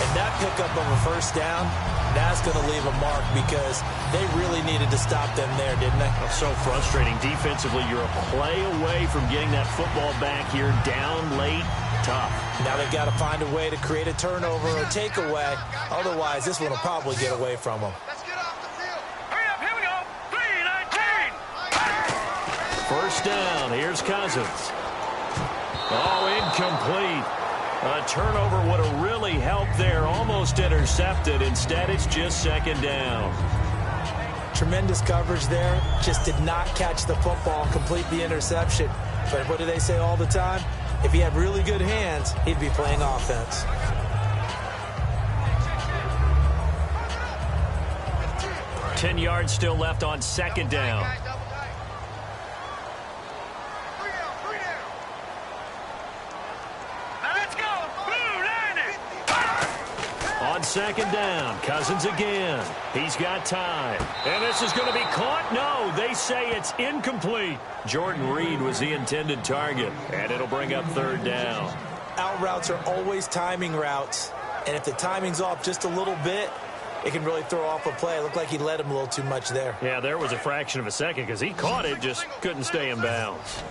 And that pickup of a first down, that's going to leave a mark because they really needed to stop them there, didn't they? Oh, so frustrating. Defensively, you're a play away from getting that football back here, down late. Tough. Now they've got to find a way to create a turnover or takeaway. Otherwise, this one will probably get away from them. First down. Here's Cousins. Oh, incomplete. A turnover would have really helped there. Almost intercepted. Instead, it's just second down. Tremendous coverage there. Just did not catch the football, complete the interception. But what do they say all the time? If he had really good hands, he'd be playing offense. Ten yards still left on second down. On second down, Cousins again. He's got time. And this is going to be caught. No, they say it's incomplete. Jordan Reed was the intended target, and it'll bring up third down. Out routes are always timing routes, and if the timing's off just a little bit, it can really throw off a play. It looked like he led him a little too much there. Yeah, there was a fraction of a second because he caught it, just couldn't stay in bounds.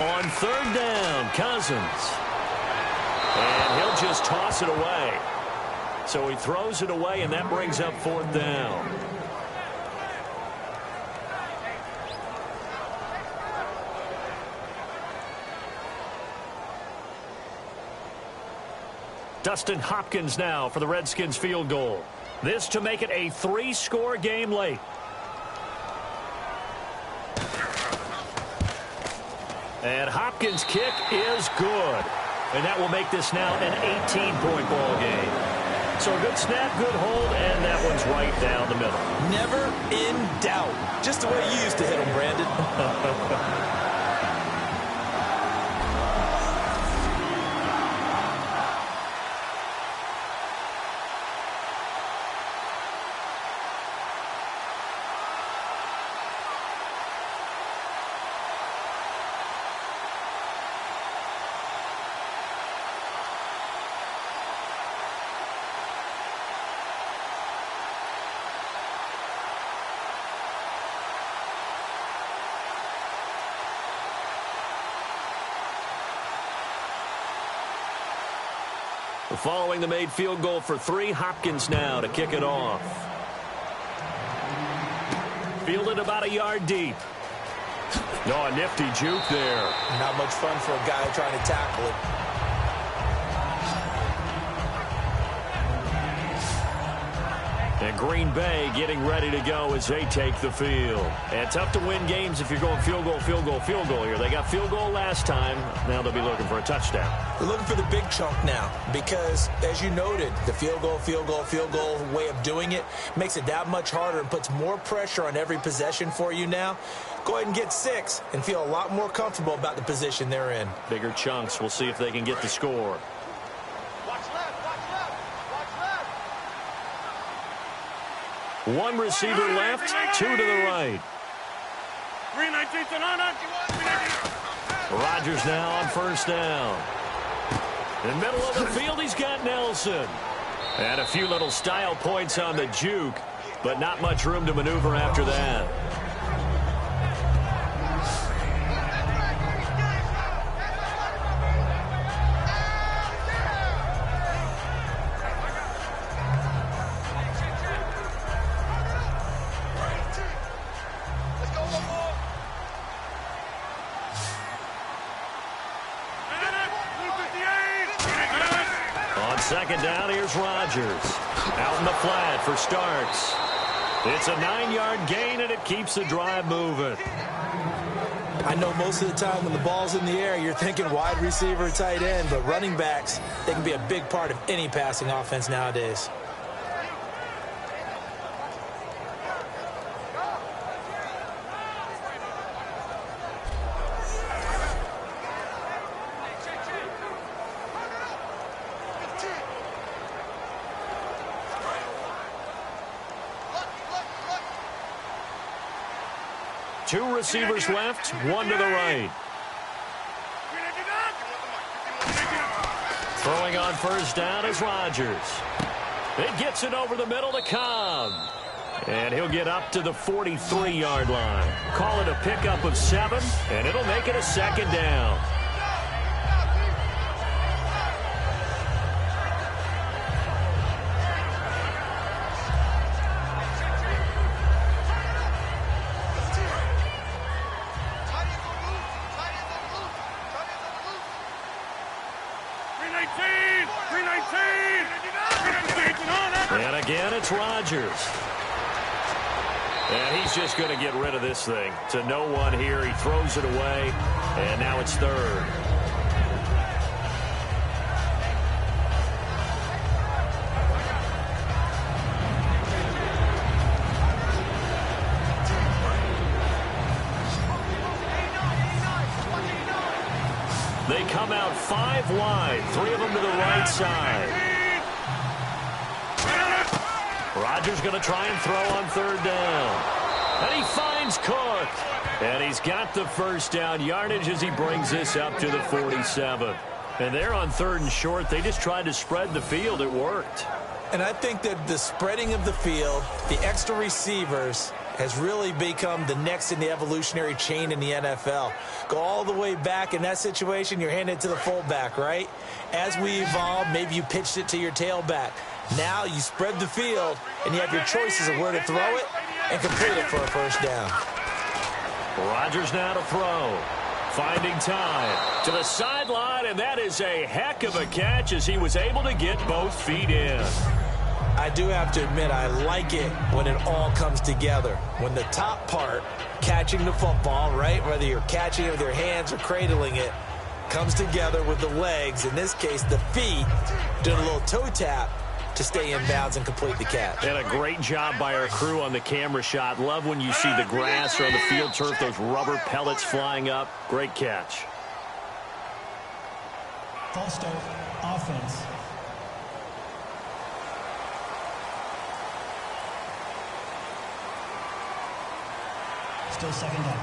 On third down, Cousins. And he'll just toss it away. So he throws it away, and that brings up fourth down. Dustin Hopkins now for the Redskins field goal. This to make it a 3-score game late. And Hopkins' kick is good. And that will make this now an 18-point ball game. So a good snap, good hold, and that one's right down the middle. Never in doubt. Just the way you used to hit them, Brandon. Following the made field goal for 3, Hopkins now to kick it off. Fielded about a yard deep. Oh, a nifty juke there. Not much fun for a guy trying to tackle it. And Green Bay getting ready to go as they take the field. And tough to win games if you're going field goal, field goal, field goal here. They got field goal last time. Now they'll be looking for a touchdown. They're looking for the big chunk now because, as you noted, the field goal way of doing it makes it that much harder and puts more pressure on every possession for you now. Go ahead and get 6 and feel a lot more comfortable about the position they're in. Bigger chunks. We'll see if they can get the score. One receiver left, 2 to the right. Rodgers now on first down. In the middle of the field, he's got Nelson. And a few little style points on the juke, but not much room to maneuver after that. Second down, here's Rodgers. Out in the flat for Starks. It's a 9-yard gain, and it keeps the drive moving. I know most of the time when the ball's in the air, you're thinking wide receiver, tight end, but running backs, they can be a big part of any passing offense nowadays. Two receivers left, 1 to the right. Throwing on first down is Rodgers. It gets it over the middle to Cobb. And he'll get up to the 43-yard line. Call it a pickup of 7, and it'll make it a second down. And again, it's Rodgers. And he's just going to get rid of this thing. To no one here. He throws it away. And now it's third. come out 5 wide, 3 of them to the right side. Rodgers going to try and throw on 3rd down. And he finds Cook. And he's got the first down yardage as he brings this up to the 47. And they're on 3rd and short. They just tried to spread the field. It worked. And I think that the spreading of the field, the extra receivers, has really become the next in the evolutionary chain in the NFL. Go all the way back in that situation, you're handing it to the fullback, right? As we evolve, maybe you pitched it to your tailback. Now you spread the field, and you have your choices of where to throw it and complete it for a first down. Rodgers now to throw. Finding time to the sideline, and that is a heck of a catch as he was able to get both feet in. I do have to admit, I like it when it all comes together. When the top part, catching the football, right, whether you're catching it with your hands or cradling it, comes together with the legs, in this case the feet, doing a little toe tap to stay in bounds and complete the catch. And a great job by our crew on the camera shot. Love when you see the grass or on the field turf, those rubber pellets flying up. Great catch. False start, offense. Still 2nd down.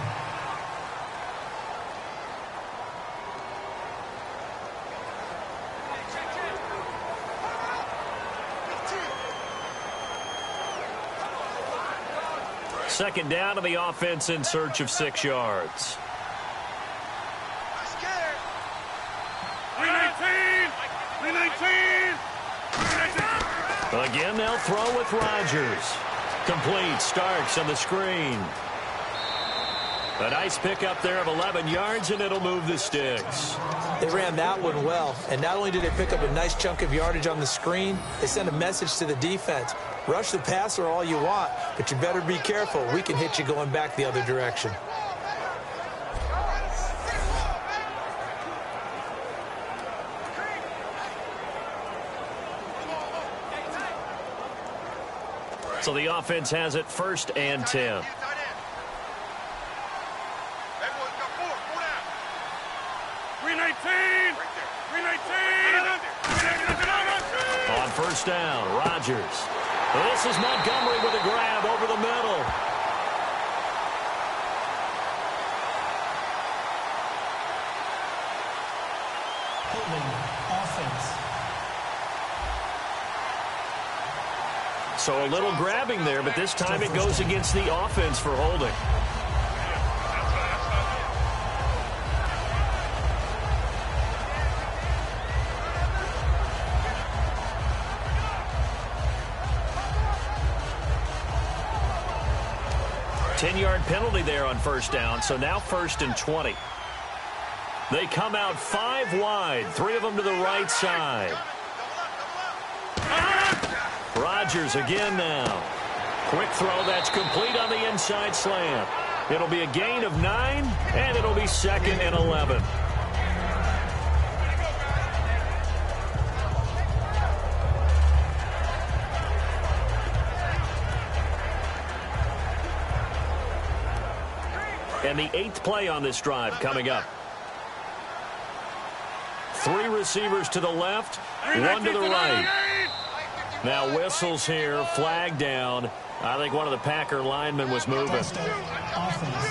Second down to the offense in search of 6 yards. 319! Again, they'll throw with Rodgers. Complete. Starks on the screen. A nice pickup there of 11 yards, and it'll move the sticks. They ran that one well, and not only did they pick up a nice chunk of yardage on the screen, they sent a message to the defense. Rush the passer all you want, but you better be careful. We can hit you going back the other direction. So the offense has it 1st and 10. On 1st down, Rodgers. This is Montgomery with a grab over the middle. Holding, offense. So a little grabbing there, but this time it goes against the offense for holding. Ten-yard penalty there on 1st down, so now 1st and 20. They come out 5 wide, 3 of them to the right side. Rodgers again now. Quick throw that's complete on the inside slant. It'll be a gain of 9, and it'll be 2nd and 11. And the 8th play on this drive coming up. 3 receivers to the left, 1 to the right. Now whistles here, flag down. I think one of the Packer linemen was moving. False start, offense.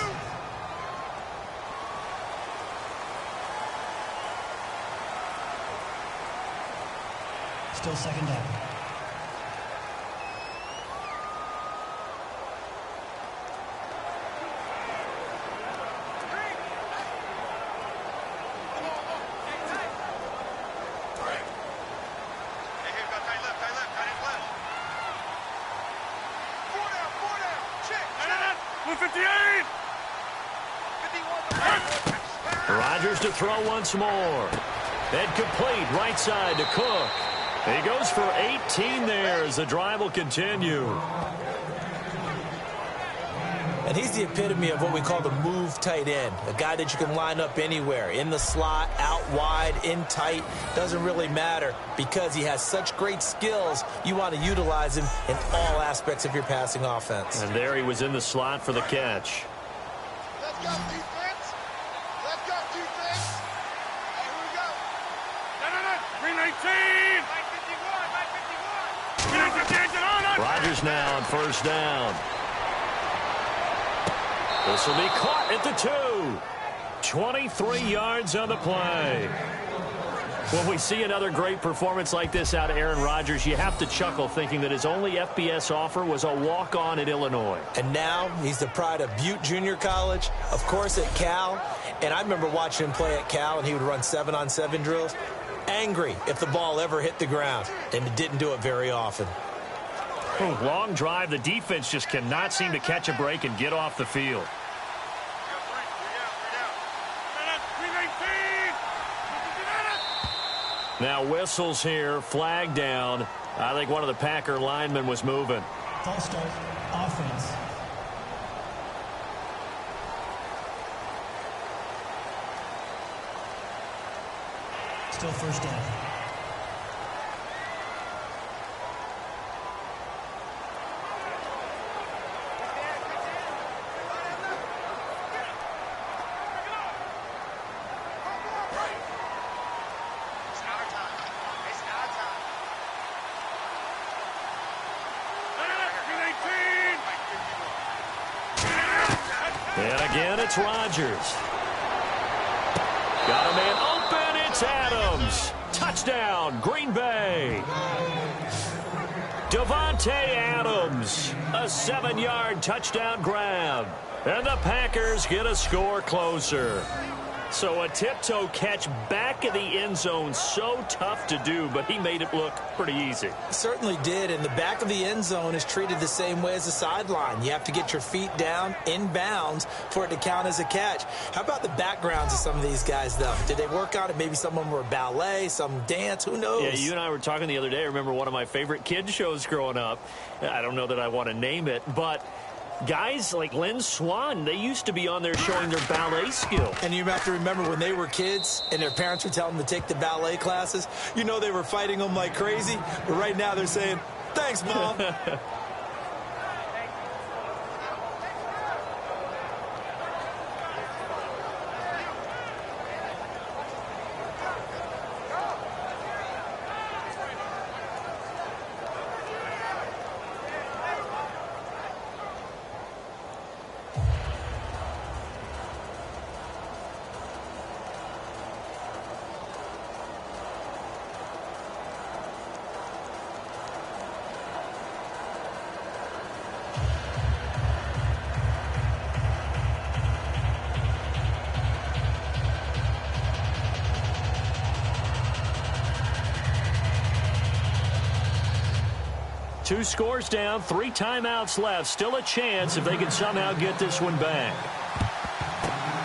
Still 2nd down. Rodgers to throw once more. And complete right side to Cook. He goes for 18 there as the drive will continue. And he's the epitome of what we call the move tight end. A guy that you can line up anywhere. In the slot, out wide, in tight. Doesn't really matter because he has such great skills. You want to utilize him in all aspects of your passing offense. And there he was in the slot for the catch. Let's go, defense. Let's go, defense. Here we Rodgers now on first down. This will be caught at the 2. 23 yards on the play. When we see another great performance like this out of Aaron Rodgers, you have to chuckle thinking that his only FBS offer was a walk-on at Illinois. And now he's the pride of Butte Junior College, of course at Cal. And I remember watching him play at Cal, and he would run 7-on-7 drills. Angry if the ball ever hit the ground, and it didn't do it very often. Long drive. The defense just cannot seem to catch a break and get off the field. Now whistles here, flag down. I think one of the Packer linemen was moving. False start, offense. Still first down. And again, it's Rodgers. Got a man open. It's Adams. Touchdown, Green Bay. Davante Adams, a 7-yard touchdown grab. And the Packers get a score closer. So a tiptoe catch back in the end zone, so tough to do, but he made it look pretty easy. Certainly did, and the back of the end zone is treated the same way as the sideline. You have to get your feet down in bounds for it to count as a catch. How about the backgrounds of some of these guys, though? Did they work on it? Maybe some of them were ballet, some dance, who knows? Yeah, you and I were talking the other day. I remember one of my favorite kids shows growing up. I don't know that I want to name it, but guys like Lynn Swan, they used to be on there showing their ballet skill. And you have to remember when they were kids and their parents would tell them to take the ballet classes, you know they were fighting them like crazy. But right now they're saying, thanks, Mom. Two scores down, 3 timeouts left. Still a chance if they can somehow get this one back.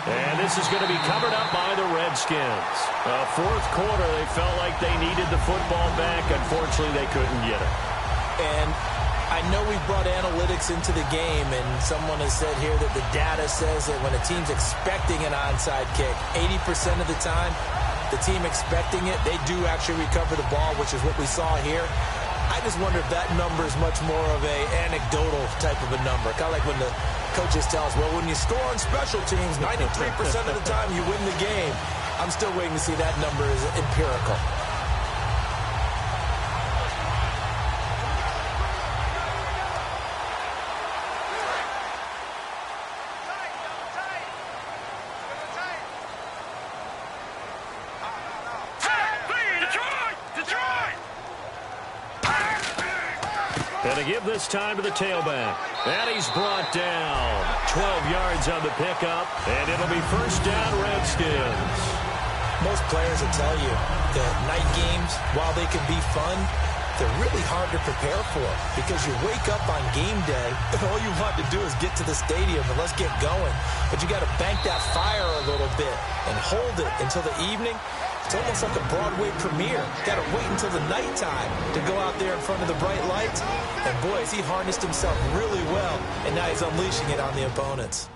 And this is going to be covered up by the Redskins. Fourth quarter, they felt like they needed the football back. Unfortunately, they couldn't get it. And I know we brought analytics into the game, and someone has said here that the data says that when a team's expecting an onside kick, 80% of the time, the team expecting it, they do actually recover the ball, which is what we saw here. I just wonder if that number is much more of a anecdotal type of a number. Kind of like when the coaches tell us, well, when you score on special teams, 93% of the time you win the game. I'm still waiting to see that number is empirical. And to give this time to the tailback. And he's brought down. 12 yards on the pickup. And it'll be first down, Redskins. Most players will tell you that night games, while they can be fun, they're really hard to prepare for because you wake up on game day and all you want to do is get to the stadium and let's get going. But you got to bank that fire a little bit and hold it until the evening. It's almost like a Broadway premiere. Got to wait until the nighttime to go out there in front of the bright lights. And boy, has he harnessed himself really well, and now he's unleashing it on the opponents.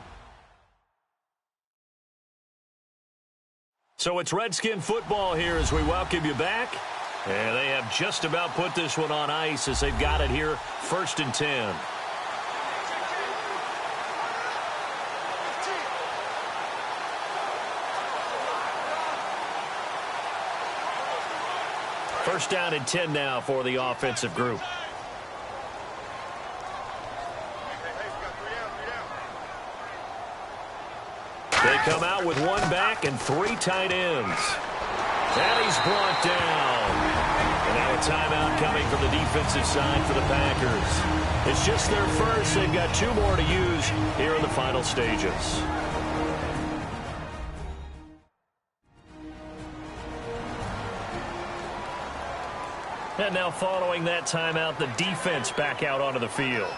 So it's Redskin football here as we welcome you back. And they have just about put this one on ice as they've got it here, 1st and 10. First down and 10 now for the offensive group. They come out with one back and 3 tight ends. And he's brought down. And now a timeout coming from the defensive side for the Packers. It's just their first. They've got 2 more to use here in the final stages. And now following that timeout, the defense back out onto the field.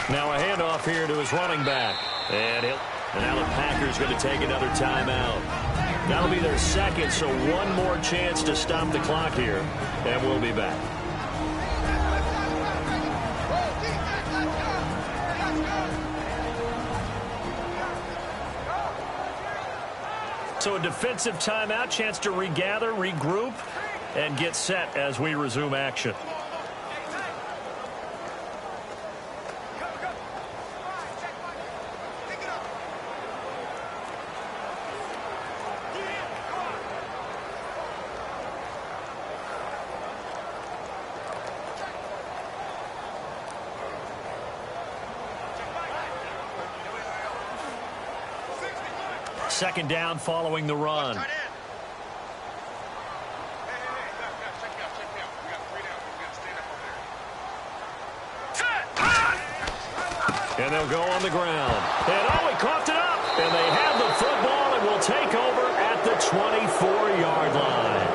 Now a handoff here to his running back. And now the Packers going to take another timeout. That'll be their second, so one more chance to stop the clock here. And we'll be back. So a defensive timeout, chance to regather, regroup, and get set as we resume action. Second down following the run. And they'll go on the ground. And he coughed it up. And they have the football and will take over at the 24-yard line.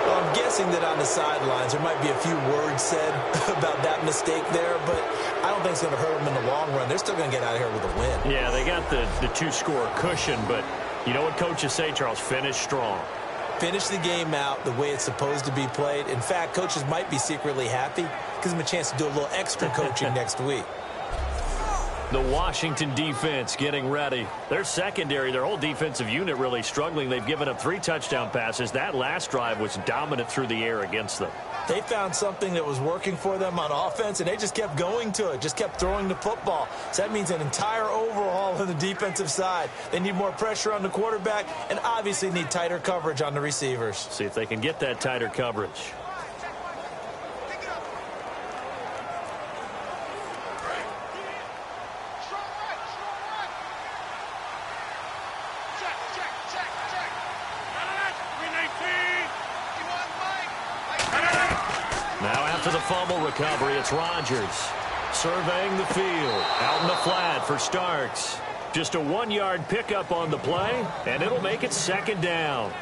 Well, I'm guessing that on the sidelines there might be a few words said about that mistake there, but I don't think it's going to hurt them in the long run. They're still going to get out of here with a win. Yeah, they got the 2-score cushion, but you know what coaches say, Charles? Finish strong. Finish the game out the way it's supposed to be played. In fact, coaches might be secretly happy. Gives them a chance to do a little extra coaching next week. The Washington defense getting ready. Their secondary, their whole defensive unit really struggling. They've given up 3 touchdown passes. That last drive was dominant through the air against them. They found something that was working for them on offense, and they just kept going to it, just kept throwing the football. So that means an entire overhaul on the defensive side. They need more pressure on the quarterback and obviously need tighter coverage on the receivers. See if they can get that tighter coverage. To the fumble recovery, it's Rodgers surveying the field. Out in the flat for Starks. Just a 1-yard pickup on the play, and it'll make it second down.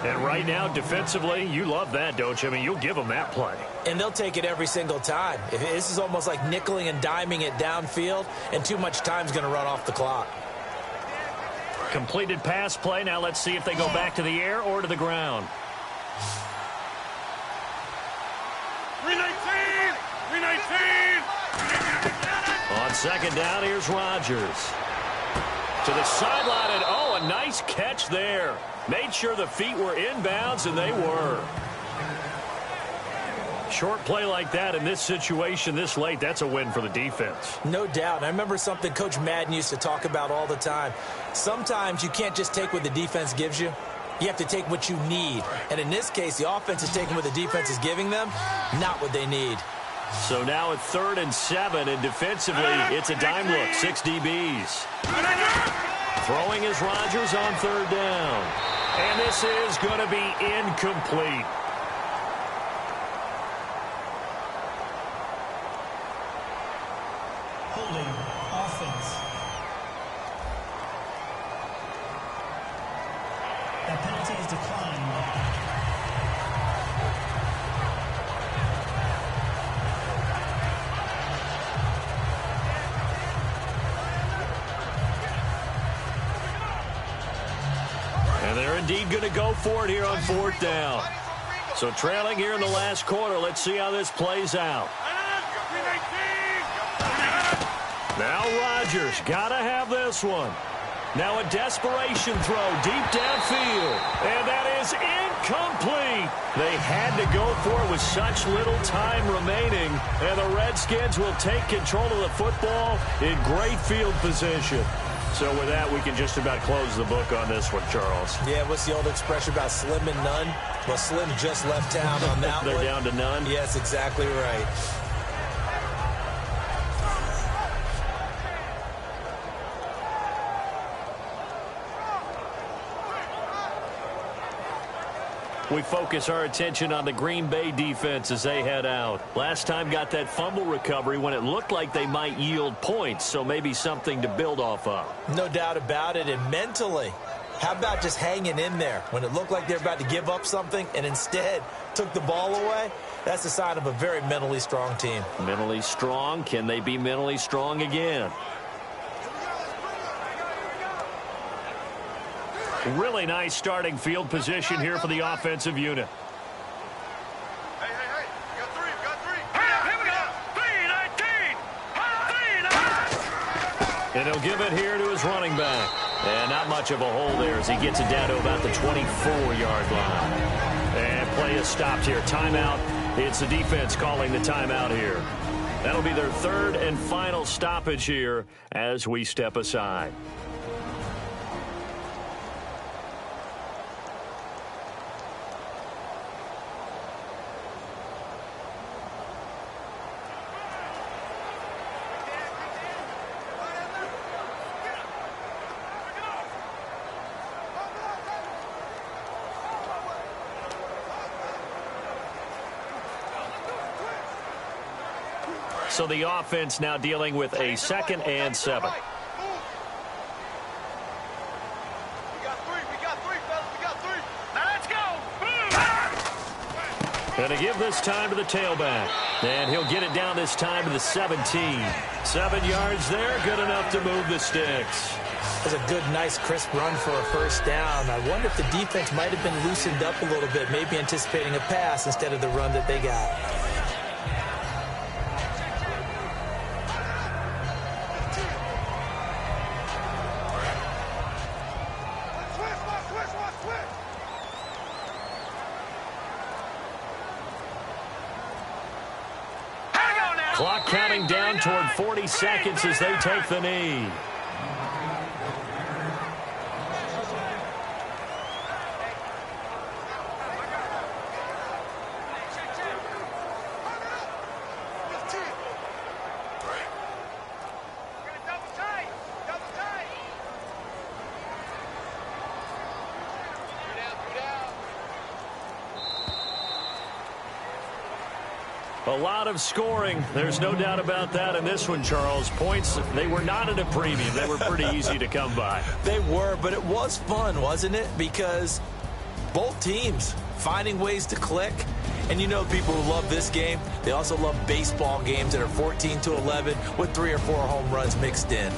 And right now, defensively, you love that, don't you? I mean, you'll give them that play. And they'll take it every single time. This is almost like nickeling and diming it downfield, and too much time's going to run off the clock. Completed pass play. Now let's see if they go back to the air or to the ground. 319! On second down, here's Rodgers. To the sideline, and oh, a nice catch there. Made sure the feet were inbounds, and they were. Short play like that in this situation this late, that's a win for the defense. No doubt. I remember something Coach Madden used to talk about all the time. Sometimes you can't just take what the defense gives you. You have to take what you need. And in this case, the offense is taking what the defense is giving them, not what they need. So now it's 3rd and 7, and defensively, it's a dime look, 6 DBs. Throwing is Rodgers on 3rd down. And this is going to be incomplete. Holding offense. That penalty is declined. And they're indeed going to go for it here on 4th down. So trailing here in the last quarter. Let's see how this plays out. Now Rodgers got to have this one. Now a desperation throw deep downfield. And that is incomplete. They had to go for it with such little time remaining. And the Redskins will take control of the football in great field position. So with that, we can just about close the book on this one, Charles. Yeah, what's the old expression about slim and none? Well, Slim just left town on that They're one. down to none? Yes, exactly right. We focus our attention on the Green Bay defense as they head out. Last time got that fumble recovery when it looked like they might yield points, so maybe something to build off of. No doubt about it. And mentally, how about just hanging in there when it looked like they're about to give up something and instead took the ball away? That's a sign of a very mentally strong team. Mentally strong. Can they be mentally strong again? Really nice starting field position here for the offensive unit. Hey, we got three. Here we go. 3-19. And he'll give it here to his running back. And not much of a hole there as he gets it down to about the 24-yard line. And play is stopped here. Timeout. It's the defense calling the timeout here. That'll be their third and final stoppage here as we step aside. So the offense now dealing with a 2nd and 7. We got three, fellas. We got three. Now let's go. Going to give this time to the tailback. And he'll get it down this time to the 17. 7 yards there, good enough to move the sticks. That's a good, nice, crisp run for a first down. I wonder if the defense might have been loosened up a little bit, maybe anticipating a pass instead of the run that they got. Clock counting down toward 40 seconds as they take the knee. A lot of scoring. There's no doubt about that in this one, Charles. Points, they were not at a premium. They were pretty easy to come by. They were, but it was fun, wasn't it? Because both teams finding ways to click. And you know people who love this game, they also love baseball games that are 14-11 with 3 or 4 home runs mixed in.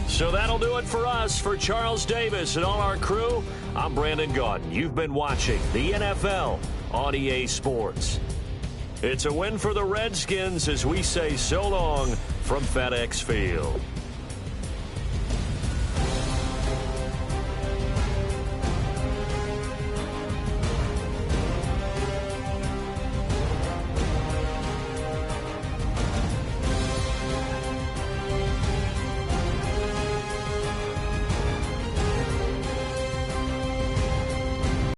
So that'll do it for us. For Charles Davis and all our crew, I'm Brandon Gaudin. You've been watching the NFL on EA Sports. It's a win for the Redskins as we say so long from FedEx Field.